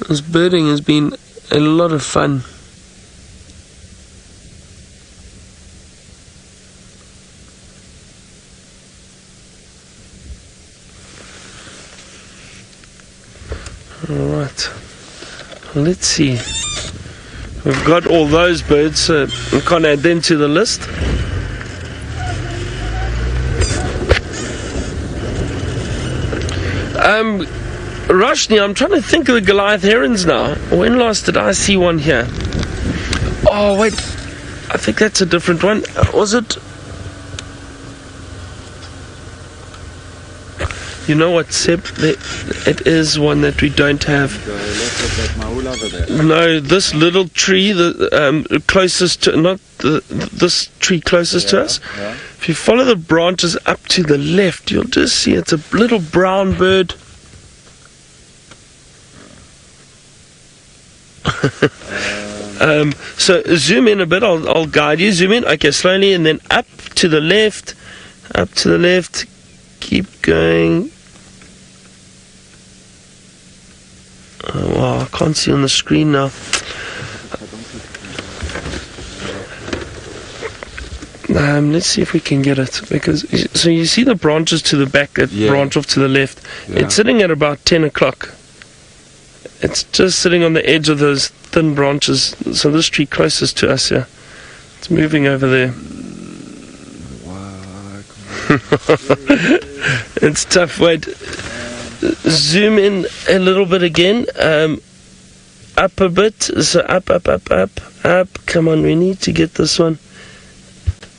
This birding has been a lot of fun. Alright, let's see. We've got all those birds, so we can't add them to the list. Roshni, I'm trying to think of the Goliath herons now. When last did I see one here? Oh, wait. I think that's a different one. Was it? You know what, Seb? It is one that we don't have. No, this little tree, the closest to, not this tree closest to us. Yeah. If you follow the branches up to the left, you'll just see it's a little brown bird. So zoom in a bit. I'll guide you. Zoom in. Okay, slowly, and then up to the left. Up to the left. Keep going. Oh, wow, I can't see on the screen now. Let's see if we can get it, because so you see the branches to the back that branch off to the left. Yeah. It's sitting at about 10 o'clock. It's just sitting on the edge of those thin branches. So this tree closest to us here, it's moving over there. It's tough. Wait, zoom in a little bit again. Up a bit. So up. Come on, we need to get this one.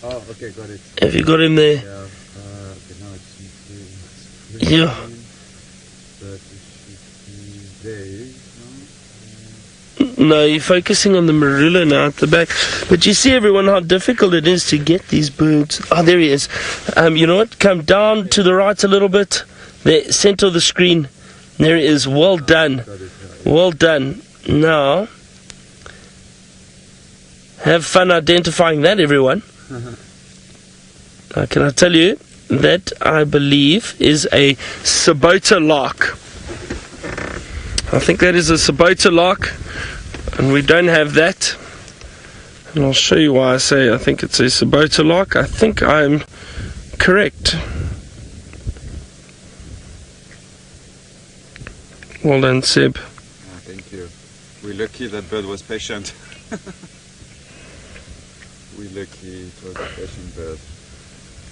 Oh, okay, got it. Have you got him there? Yeah. Okay, now it's Yeah. No, you're focusing on the marula now at the back. But you see, everyone, how difficult it is to get these birds. Oh, there he is. You know what? Come down to the right a little bit. There, center of the screen. There he is. Well done. Well done. Now, have fun identifying that, everyone. Can I tell you that I believe is a Sabota lark. I think that is a Sabota lark. And we don't have that. And I'll show you why I say I think it's a Sabota lark. I think I'm correct. Well done, Seb. Thank you. We're lucky that bird was patient. We're lucky it was a patient bird.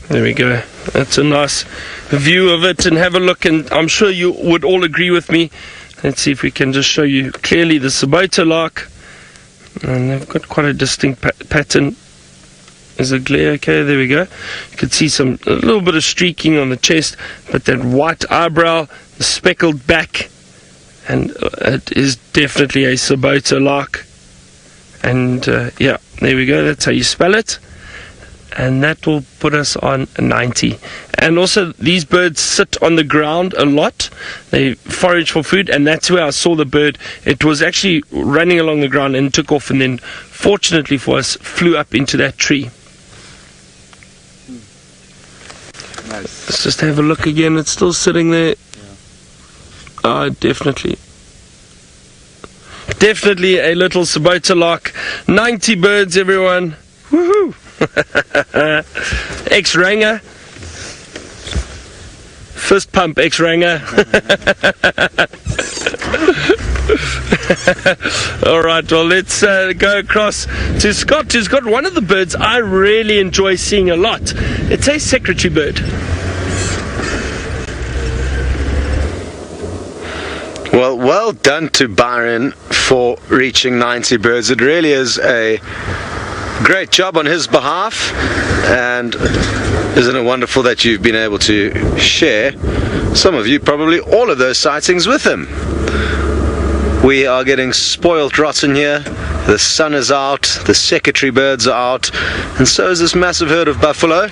There we go. That's a nice view of it, and have a look, and I'm sure you would all agree with me. Let's see if we can just show you clearly the Sabota lark. And they've got quite a distinct pattern. Is the glare okay? There we go. You can see a little bit of streaking on the chest, but that white eyebrow, the speckled back, and it is definitely a Sabota lark. And yeah, there we go. That's how you spell it. And that will put us on 90. And also, these birds sit on the ground a lot. They forage for food, and that's where I saw the bird. It was actually running along the ground and took off, and then, fortunately for us, flew up into that tree. Nice. Let's just have a look again. It's still sitting there. Yeah. Definitely. Definitely a little Sabota lark. 90 birds, everyone. Woohoo! Ex-Ranger. Fist pump, ex-Ranger. Alright, well, let's go across to Scott, who's got one of the birds I really enjoy seeing a lot. It's a secretary bird. Well done to Byron for reaching 90 birds. It really is a great job on his behalf, and isn't it wonderful that you've been able to share, some of you probably all of those sightings, with him. We are getting spoilt rotten here. The sun is out, the secretary birds are out, and so is this massive herd of buffalo.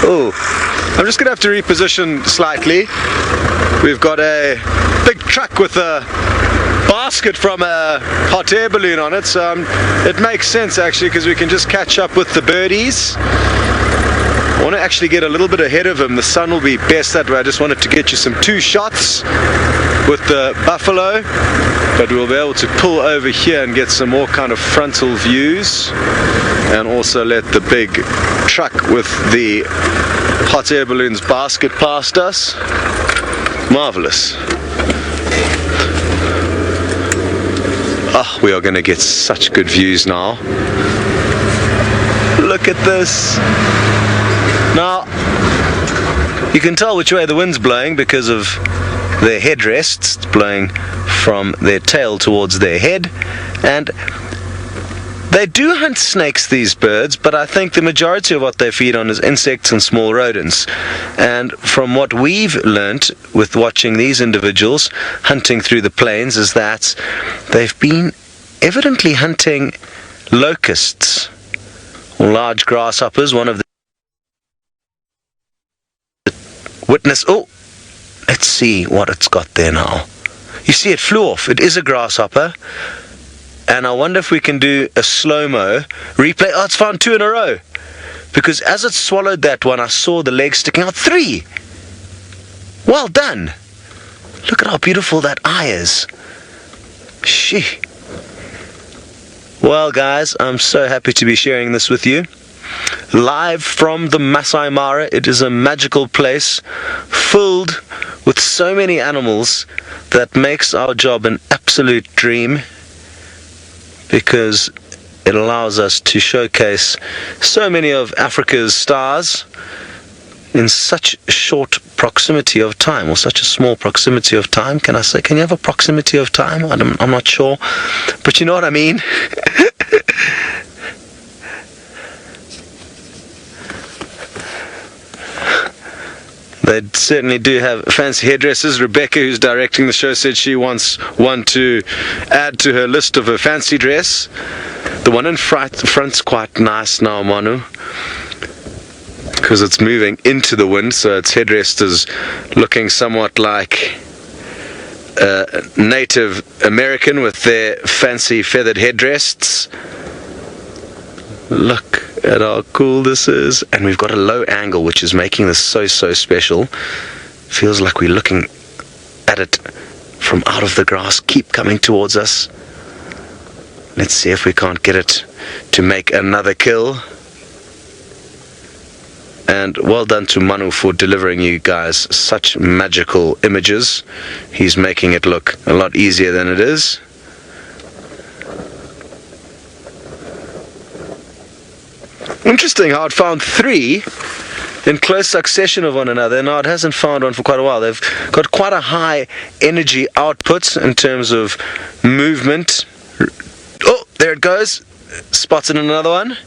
Oh, I'm just going to have to reposition slightly. We've got a big truck with a basket from a hot air balloon on it, so it makes sense actually, because we can just catch up with the birdies. I want to actually get a little bit ahead of him. The sun will be best that way. I just wanted to get you some 2 shots with the buffalo, but we'll be able to pull over here and get some more kind of frontal views, and also let the big truck with the hot air balloons basket past us. Marvelous. Oh, we are going to get such good views now. Look at this. Now, you can tell which way the wind's blowing because of their headrests. It's blowing from their tail towards their head. And they do hunt snakes, these birds, but I think the majority of what they feed on is insects and small rodents. And from what we've learnt with watching these individuals hunting through the plains is that they've been evidently hunting locusts, or large grasshoppers. One of the witness, oh, let's see what it's got there now. You see, it flew off. It is a grasshopper. And I wonder if we can do a slow-mo replay. Oh, it's found 2 in a row. Because as it swallowed that one, I saw the legs sticking out. 3! Well done. Look at how beautiful that eye is. Shee. Well, guys, I'm so happy to be sharing this with you. Live from the Masai Mara. It is a magical place filled with so many animals that makes our job an absolute dream, because it allows us to showcase so many of Africa's stars in such short proximity of time, or such a small proximity of time. Can I say, can you have a proximity of time? I'm not sure, but you know what I mean. They certainly do have fancy headdresses. Rebecca, who's directing the show, said she wants one to add to her list of her fancy dress. The one in front's quite nice now, Manu, because it's moving into the wind, so its headdress is looking somewhat like a Native American with their fancy feathered headdresses. Look at how cool this is. And we've got a low angle, which is making this so special. Feels like we're looking at it from out of the grass. Keep coming towards us. Let's see if we can't get it to make another kill. And well done to Manu for delivering you guys such magical images. He's making it look a lot easier than it is. Interesting how it found 3 in close succession of one another. Now it hasn't found one for quite a while. They've got quite a high energy output in terms of movement. Oh, there it goes. Spotted another one.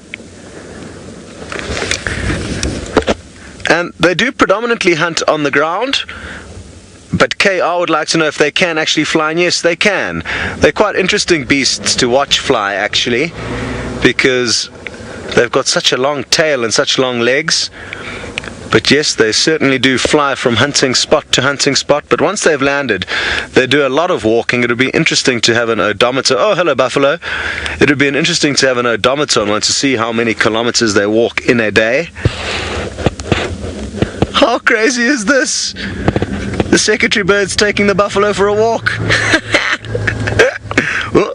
And they do predominantly hunt on the ground. But KR would like to know if they can actually fly, and yes, they can. They're quite interesting beasts to watch fly, actually, because they've got such a long tail and such long legs. But yes, they certainly do fly from hunting spot to hunting spot. But once they've landed, they do a lot of walking. It would be interesting to have an odometer. Oh, hello, buffalo. It would be interesting to have an odometer on one to see how many kilometers they walk in a day. How crazy is this? The secretary bird's taking the buffalo for a walk. Oh.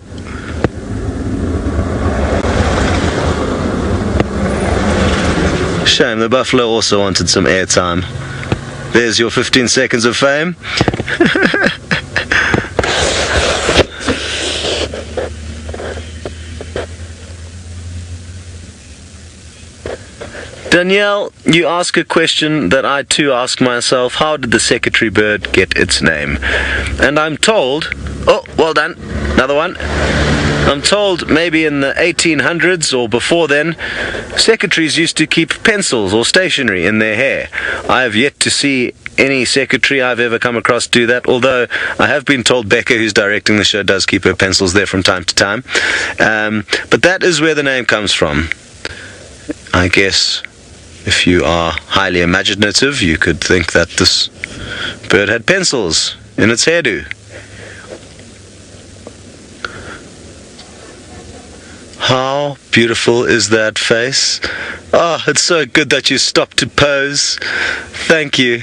Shame, the buffalo also wanted some airtime. There's your 15 seconds of fame. Danielle, you ask a question that I too ask myself. How did the secretary bird get its name? And I'm told, oh, well done, another one. I'm told maybe in the 1800s or before then, secretaries used to keep pencils or stationery in their hair. I have yet to see any secretary I've ever come across do that, although I have been told Becca, who's directing the show, does keep her pencils there from time to time. But that is where the name comes from. I guess if you are highly imaginative, you could think that this bird had pencils in its hairdo. How beautiful is that face? Oh, it's so good that you stopped to pose. Thank you.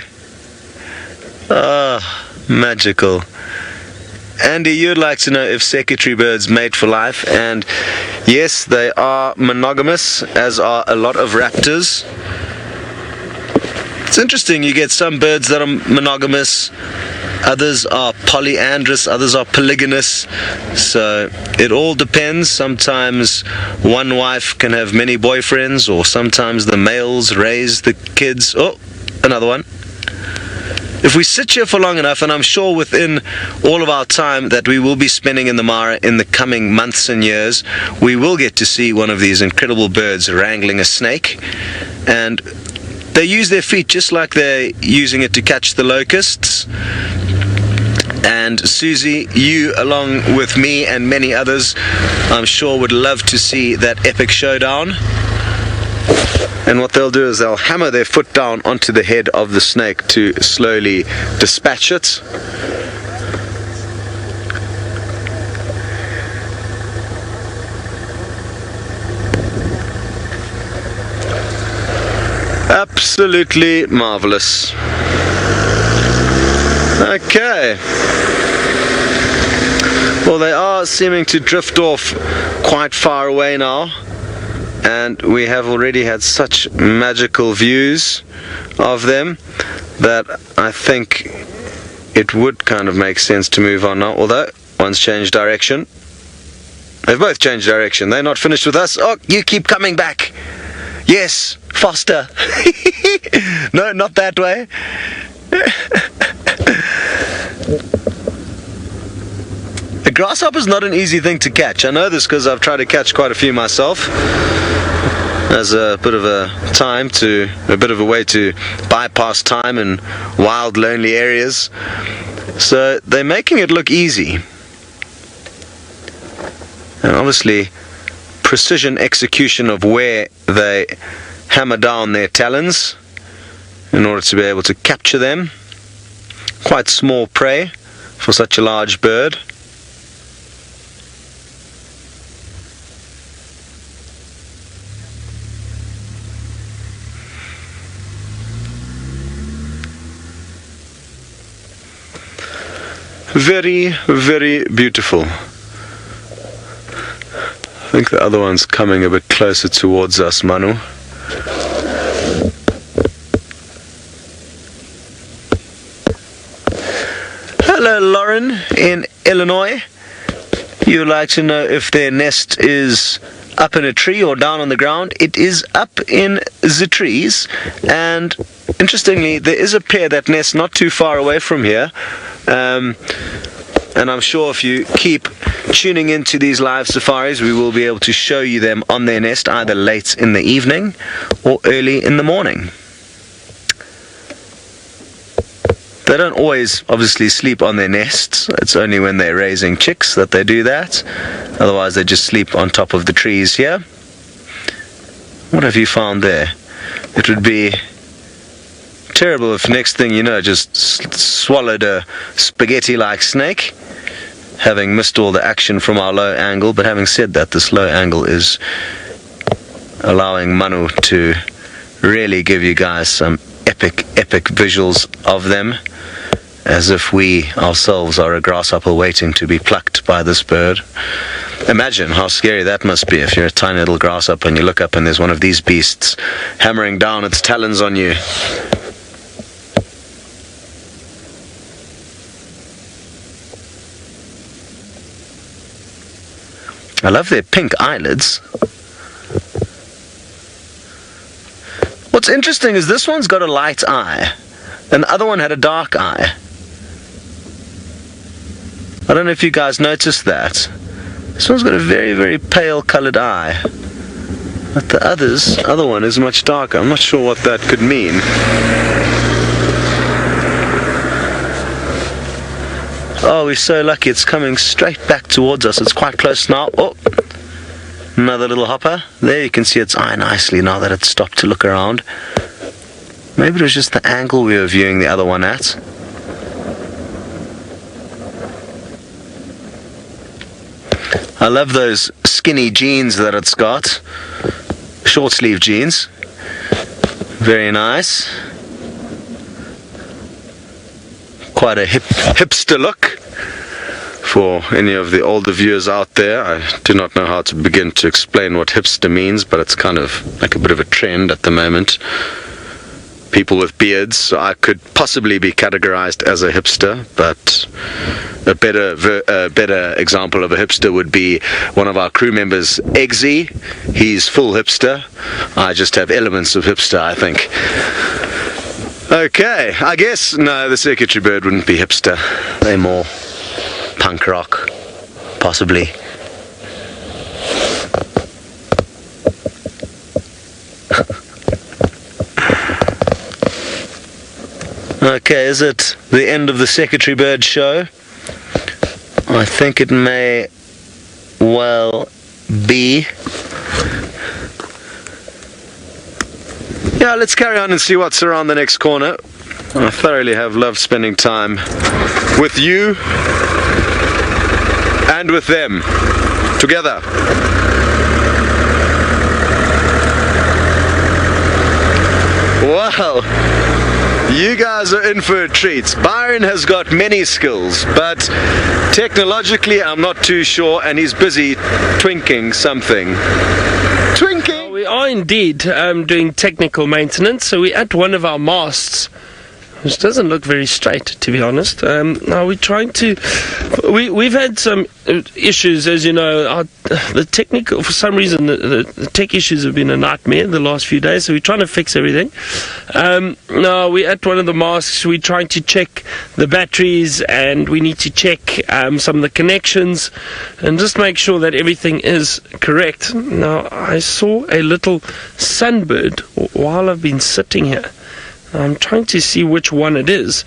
Ah, magical. Andy, you'd like to know if secretary birds mate for life, and yes, they are monogamous, as are a lot of raptors. It's interesting, you get some birds that are monogamous, others are polyandrous, others are polygynous, so it all depends. Sometimes one wife can have many boyfriends, or sometimes the males raise the kids. Oh, another one. If we sit here for long enough, and I'm sure within all of our time that we will be spending in the Mara in the coming months and years, we will get to see one of these incredible birds wrangling a snake. And they use their feet just like they're using it to catch the locusts. And Susie, you along with me and many others, I'm sure would love to see that epic showdown. And what they'll do is they'll hammer their foot down onto the head of the snake to slowly dispatch it. Absolutely marvelous. Okay. Well, they are seeming to drift off quite far away now. And we have already had such magical views of them that I think it would kind of make sense to move on now. Although, one's changed direction. They've both changed direction. They're not finished with us. Oh, you keep coming back. Yes, faster. No, not that way. A grasshopper is not an easy thing to catch. I know this because I've tried to catch quite a few myself. As a bit of a way to bypass time in wild, lonely areas. So they're making it look easy. And obviously, precision execution of where they hammer down their talons in order to be able to capture them. Quite small prey for such a large bird. Very, very beautiful. I think the other one's coming a bit closer towards us, Manu. Hello, Lauren in Illinois. You'd like to know if their nest is up in a tree or down on the ground. It is up in the trees, and interestingly, there is a pair that nest not too far away from here. And I'm sure if you keep tuning into these live safaris, we will be able to show you them on their nest either late in the evening or early in the morning. They don't always obviously sleep on their nests. It's only when they're raising chicks that they do that. Otherwise they just sleep on top of the trees here. What have you found there? It would be terrible if next thing you know just swallowed a spaghetti-like snake, having missed all the action from our low angle. But having said that, this low angle is allowing Manu to really give you guys some epic visuals of them, as if we ourselves are a grasshopper waiting to be plucked by this bird. Imagine how scary that must be if you're a tiny little grasshopper and you look up and there's one of these beasts hammering down its talons on you. I love their pink eyelids. What's interesting is this one's got a light eye, and the other one had a dark eye. I don't know if you guys noticed that. This one's got a very pale coloured eye, but the other one is much darker. I'm not sure what that could mean. Oh, we're so lucky. It's coming straight back towards us. It's quite close now. Oh, another little hopper. There you can see its eye nicely now that it's stopped to look around. Maybe it was just the angle we were viewing the other one at. I love those skinny jeans that it's got. Short sleeve jeans. Very nice. Quite a hipster look. For any of the older viewers out there, I do not know how to begin to explain what hipster means, but it's kind of like a bit of a trend at the moment. People with beards, so I could possibly be categorized as a hipster, but a better example of a hipster would be one of our crew members, Eggsy. He's full hipster. I just have elements of hipster, I think. Okay, I guess, no, the circuitry bird wouldn't be hipster. They're more punk rock, possibly. Okay, is it the end of the secretary bird show? I think it may well be. Yeah, let's carry on and see what's around the next corner. I thoroughly have loved spending time with you and with them together. Wow, you guys are in for a treat. Byron has got many skills, but technologically I'm not too sure, and he's busy twinking something. Twinking? We are indeed doing technical maintenance, so we're at one of our masts, which doesn't look very straight, to be honest. Now we're trying to. We've had some issues, as you know. The technical, for some reason, the tech issues have been a nightmare the last few days. So we're trying to fix everything. Now we're at one of the masts. We're trying to check the batteries, and we need to check some of the connections, and just make sure that everything is correct. Now I saw a little sunbird while I've been sitting here. I'm trying to see which one it is,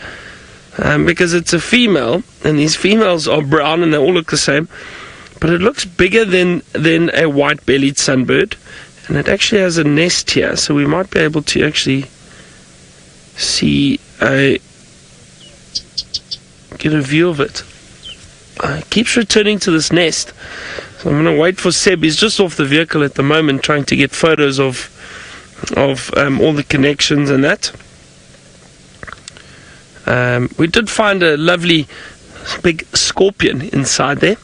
because it's a female, and these females are brown and they all look the same, but it looks bigger than a white-bellied sunbird, and it actually has a nest here, so we might be able to actually get a view of it. It keeps returning to this nest, so I'm going to wait for Seb. He's just off the vehicle at the moment trying to get photos of all the connections and that. We did find a lovely big scorpion inside there.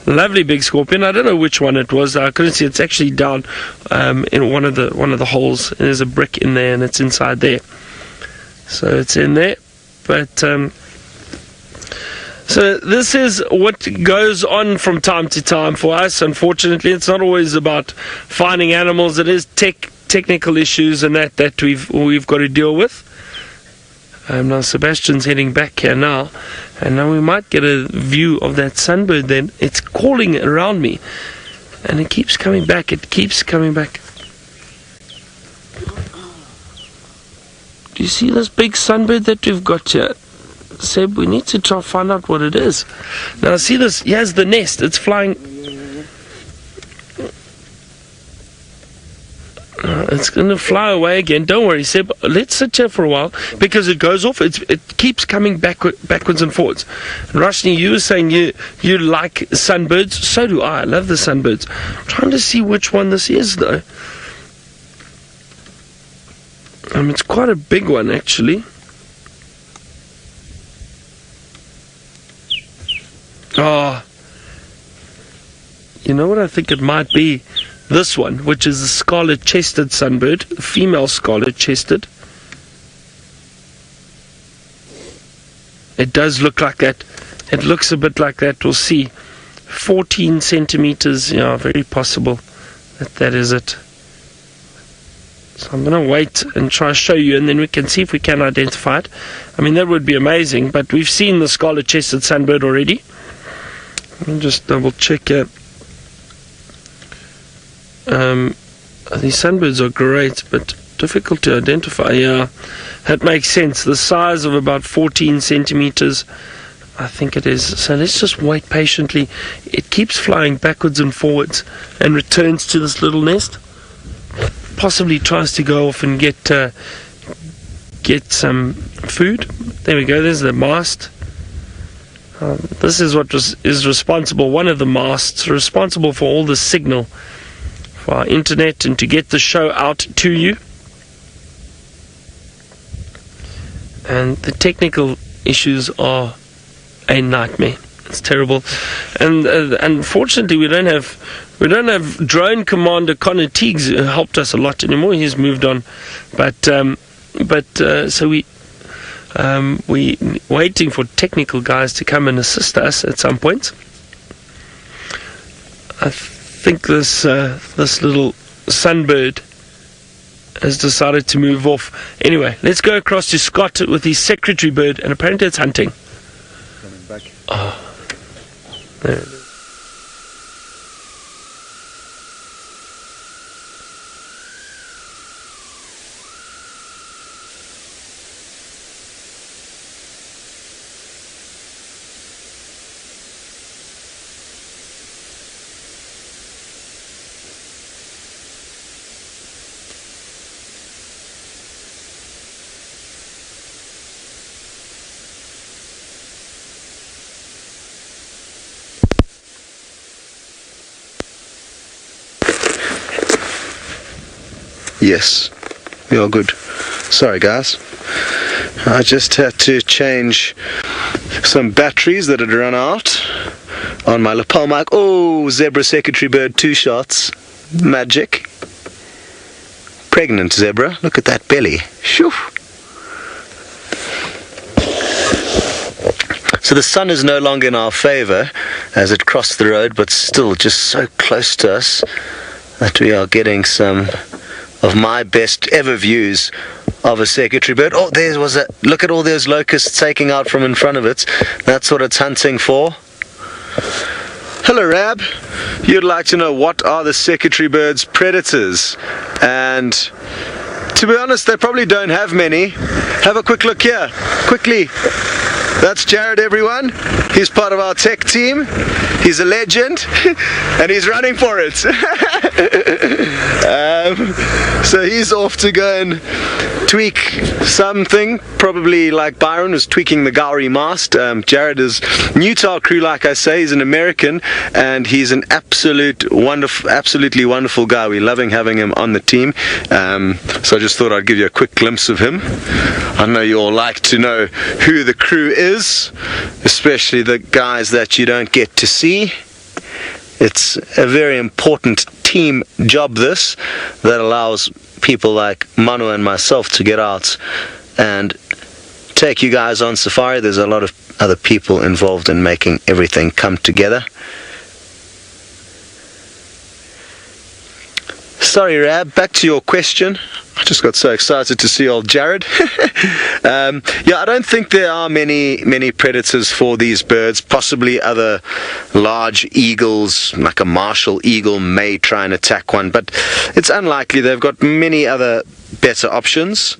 Lovely big scorpion. I don't know which one it was. I couldn't see. It's actually down in one of the holes. There's a brick in there, and it's inside there. So it's in there. But so this is what goes on from time to time for us. Unfortunately, it's not always about finding animals. It is technical issues and that we've got to deal with. Now Sebastian's heading back here now, and now we might get a view of that sunbird. Then it's calling around me, and it keeps coming back. Do you see this big sunbird that we've got here? Seb, we need to try and find out what it is. Now see this, here's the nest, it's flying. It's going to fly away again. Don't worry, Seb. Let's sit here for a while because it goes off. It keeps coming backwards and forwards. And Rashni, you were saying you like sunbirds. So do I. I love the sunbirds. I'm trying to see which one this is, though. It's quite a big one, actually. Oh, you know what I think it might be? This one, which is a scarlet-chested sunbird, a female scarlet-chested. It does look like that. It looks a bit like that. We'll see. 14 centimeters. Yeah, very possible that is it. So I'm going to wait and try to show you, and then we can see if we can identify it. I mean, that would be amazing, but we've seen the scarlet-chested sunbird already. Let me just double-check it. These sunbirds are great, but difficult to identify. Yeah, that makes sense. The size of about 14 centimeters, I think it is. So let's just wait patiently. It keeps flying backwards and forwards and returns to this little nest. Possibly tries to go off and get some food. There we go. There's the mast. This is what is responsible. One of the masts responsible for all the signal for our internet and to get the show out to you. And the technical issues are a nightmare. It's terrible. And unfortunately we don't have drone commander Connor Teagues, who helped us a lot anymore. He's moved on. So we waiting for technical guys to come and assist us at some point. I think this little sunbird has decided to move off. Anyway, let's go across to Scott with his secretary bird, and apparently it's hunting. Coming back. Oh, there it is. Yes, we are good. Sorry guys, I just had to change some batteries that had run out on my lapel mic. Oh, zebra secretary bird, 2 shots. Magic. Pregnant zebra, look at that belly. Shoo. So the sun is no longer in our favor as it crossed the road, but still just so close to us that we are getting some of my best ever views of a secretary bird. Oh, there was a look at all those locusts taking out from in front of it. That's what it's hunting for. Hello Rab, you'd like to know what are the secretary bird's predators, and to be honest they probably don't have many. Have a quick look here, quickly. That's Jared, everyone. He's part of our tech team. He's a legend, and he's running for it. So he's off to go and tweak something, probably like Byron was tweaking the Gowrie mast. Jared is new to our crew, like I say. He's an American, and he's an absolutely wonderful guy. We're loving having him on the team. So I just thought I'd give you a quick glimpse of him. I know you all like to know who the crew is, especially the guys that you don't get to see. It's a very important team job, this, that allows people like Manu and myself to get out and take you guys on safari. There's a lot of other people involved in making everything come together. Sorry Rab, back to your question. I just got so excited to see old Jared. Yeah, I don't think there are many predators for these birds. Possibly other large eagles, like a martial eagle, may try and attack one, but it's unlikely. They've got many other better options.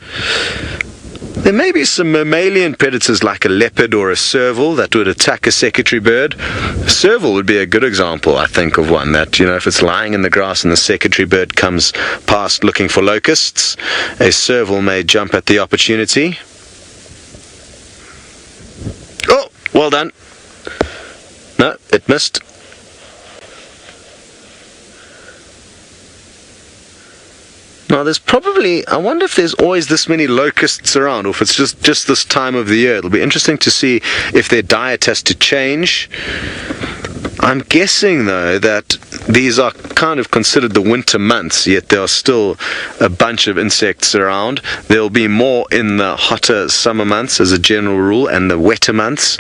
There may be some mammalian predators like a leopard or a serval that would attack a secretary bird. A serval would be a good example, I think, of one that, if it's lying in the grass and the secretary bird comes past looking for locusts, a serval may jump at the opportunity. Oh, well done. No, it missed. Now there's probably, I wonder if there's always this many locusts around, or if it's just this time of the year. It'll be interesting to see if their diet has to change. I'm guessing though that these are kind of considered the winter months, yet there are still a bunch of insects around. There'll be more in the hotter summer months as a general rule, and the wetter months.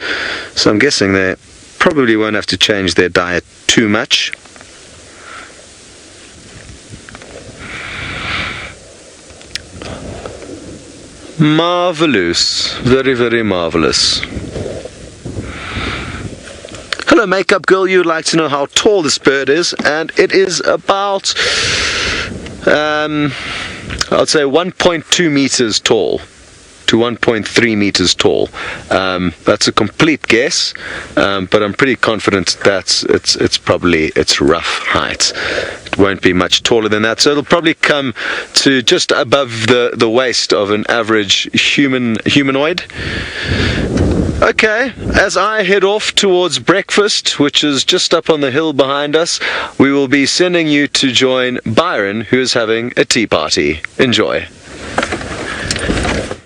So I'm guessing they probably won't have to change their diet too much. Marvelous. Very, very marvelous. Hello, makeup girl. You'd like to know how tall this bird is, and it is about, I'd say 1.2 meters tall to 1.3 meters tall. That's a complete guess, but I'm pretty confident that it's probably its rough height. It won't be much taller than that, so it'll probably come to just above the waist of an average humanoid. Okay, as I head off towards breakfast, which is just up on the hill behind us, we will be sending you to join Byron, who is having a tea party. Enjoy.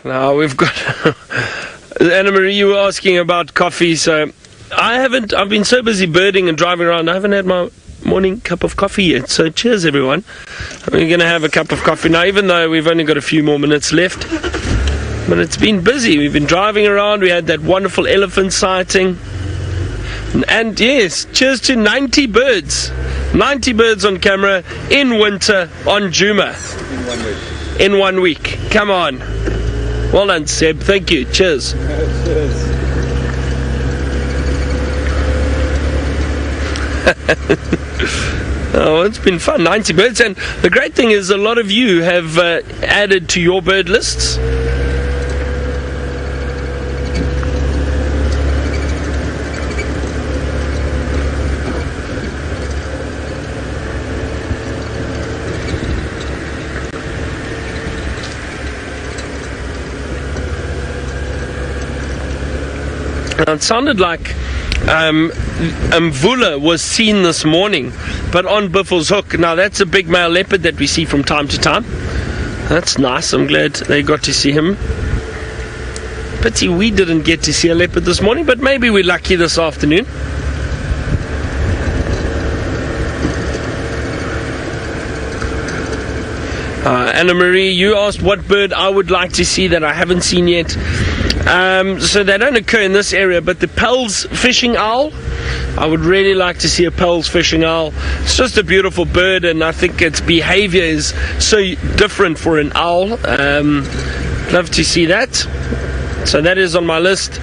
Now we've got Anna Marie, you were asking about coffee, so I've been so busy birding and driving around, I haven't had my morning cup of coffee yet, so cheers everyone. We're going to have a cup of coffee now, even though we've only got a few more minutes left. But it's been busy. We've been driving around. We had that wonderful elephant sighting. And yes, cheers to 90 birds. 90 birds on camera in winter on Djuma. In 1 week. Come on. Well done, Seb. Thank you. Cheers. Cheers. Oh, it's been fun. 90 birds. And the great thing is a lot of you have added to your bird lists. Now, it sounded like Mvula was seen this morning, but on Buffel's Hook. Now, that's a big male leopard that we see from time to time. That's nice. I'm glad they got to see him. Pity we didn't get to see a leopard this morning, but maybe we're lucky this afternoon. Anna Marie, you asked what bird I would like to see that I haven't seen yet. So they don't occur in this area, but the Pell's fishing owl, I would really like to see a Pell's fishing owl. It's just a beautiful bird, and I think its behavior is so different for an owl. Love to see that. So that is on my list.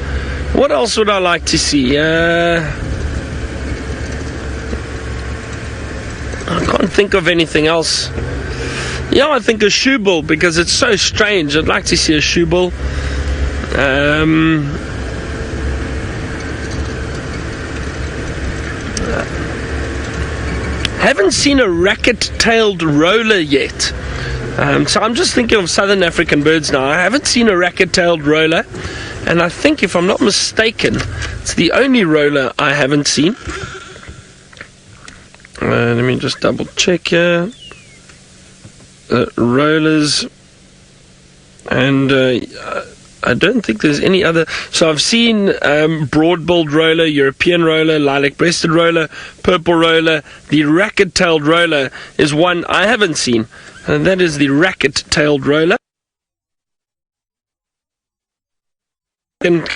What else would I like to see? I can't think of anything else. Yeah, I think a shoebill, because it's so strange. I'd like to see a shoebill. Haven't seen a racket-tailed roller yet. So I'm just thinking of southern African birds now. I haven't seen a racket-tailed roller, and I think, if I'm not mistaken, it's the only roller I haven't seen. Let me just double check here. Rollers, and I don't think there's any other. So I've seen broad-billed roller, European roller, lilac-breasted roller, purple roller. The racket-tailed roller is one I haven't seen, and that is the racket-tailed roller. And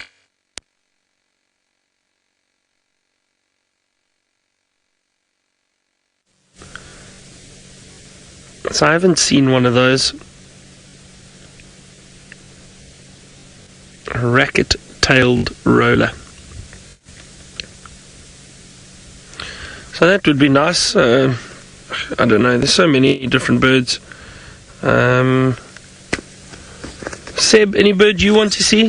so I haven't seen one of those. A racket-tailed roller. So that would be nice. I don't know, there's so many different birds. Seb, any bird you want to see?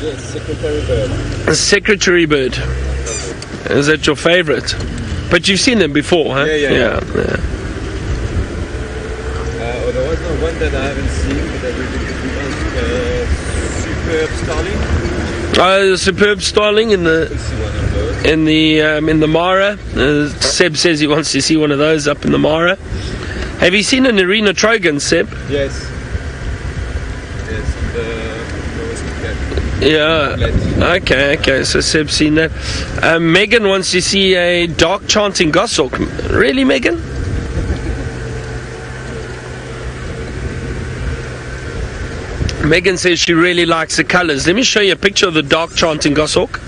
Yes, secretary bird. A secretary bird. Is that your favorite? But you've seen them before, huh? Yeah. There was no one that I haven't seen, but I really superb starling. The superb starling in the We'll see one of those. in the Mara. Seb says he wants to see one of those up in the Mara. Have you seen an arena trogon, Seb? Yes. Yes, the Yeah. Okay. So Seb's seen that. Megan wants to see a dark chanting goshawk. Really, Megan? Megan says she really likes the colours. Let me show you a picture of the dark chanting goshawk.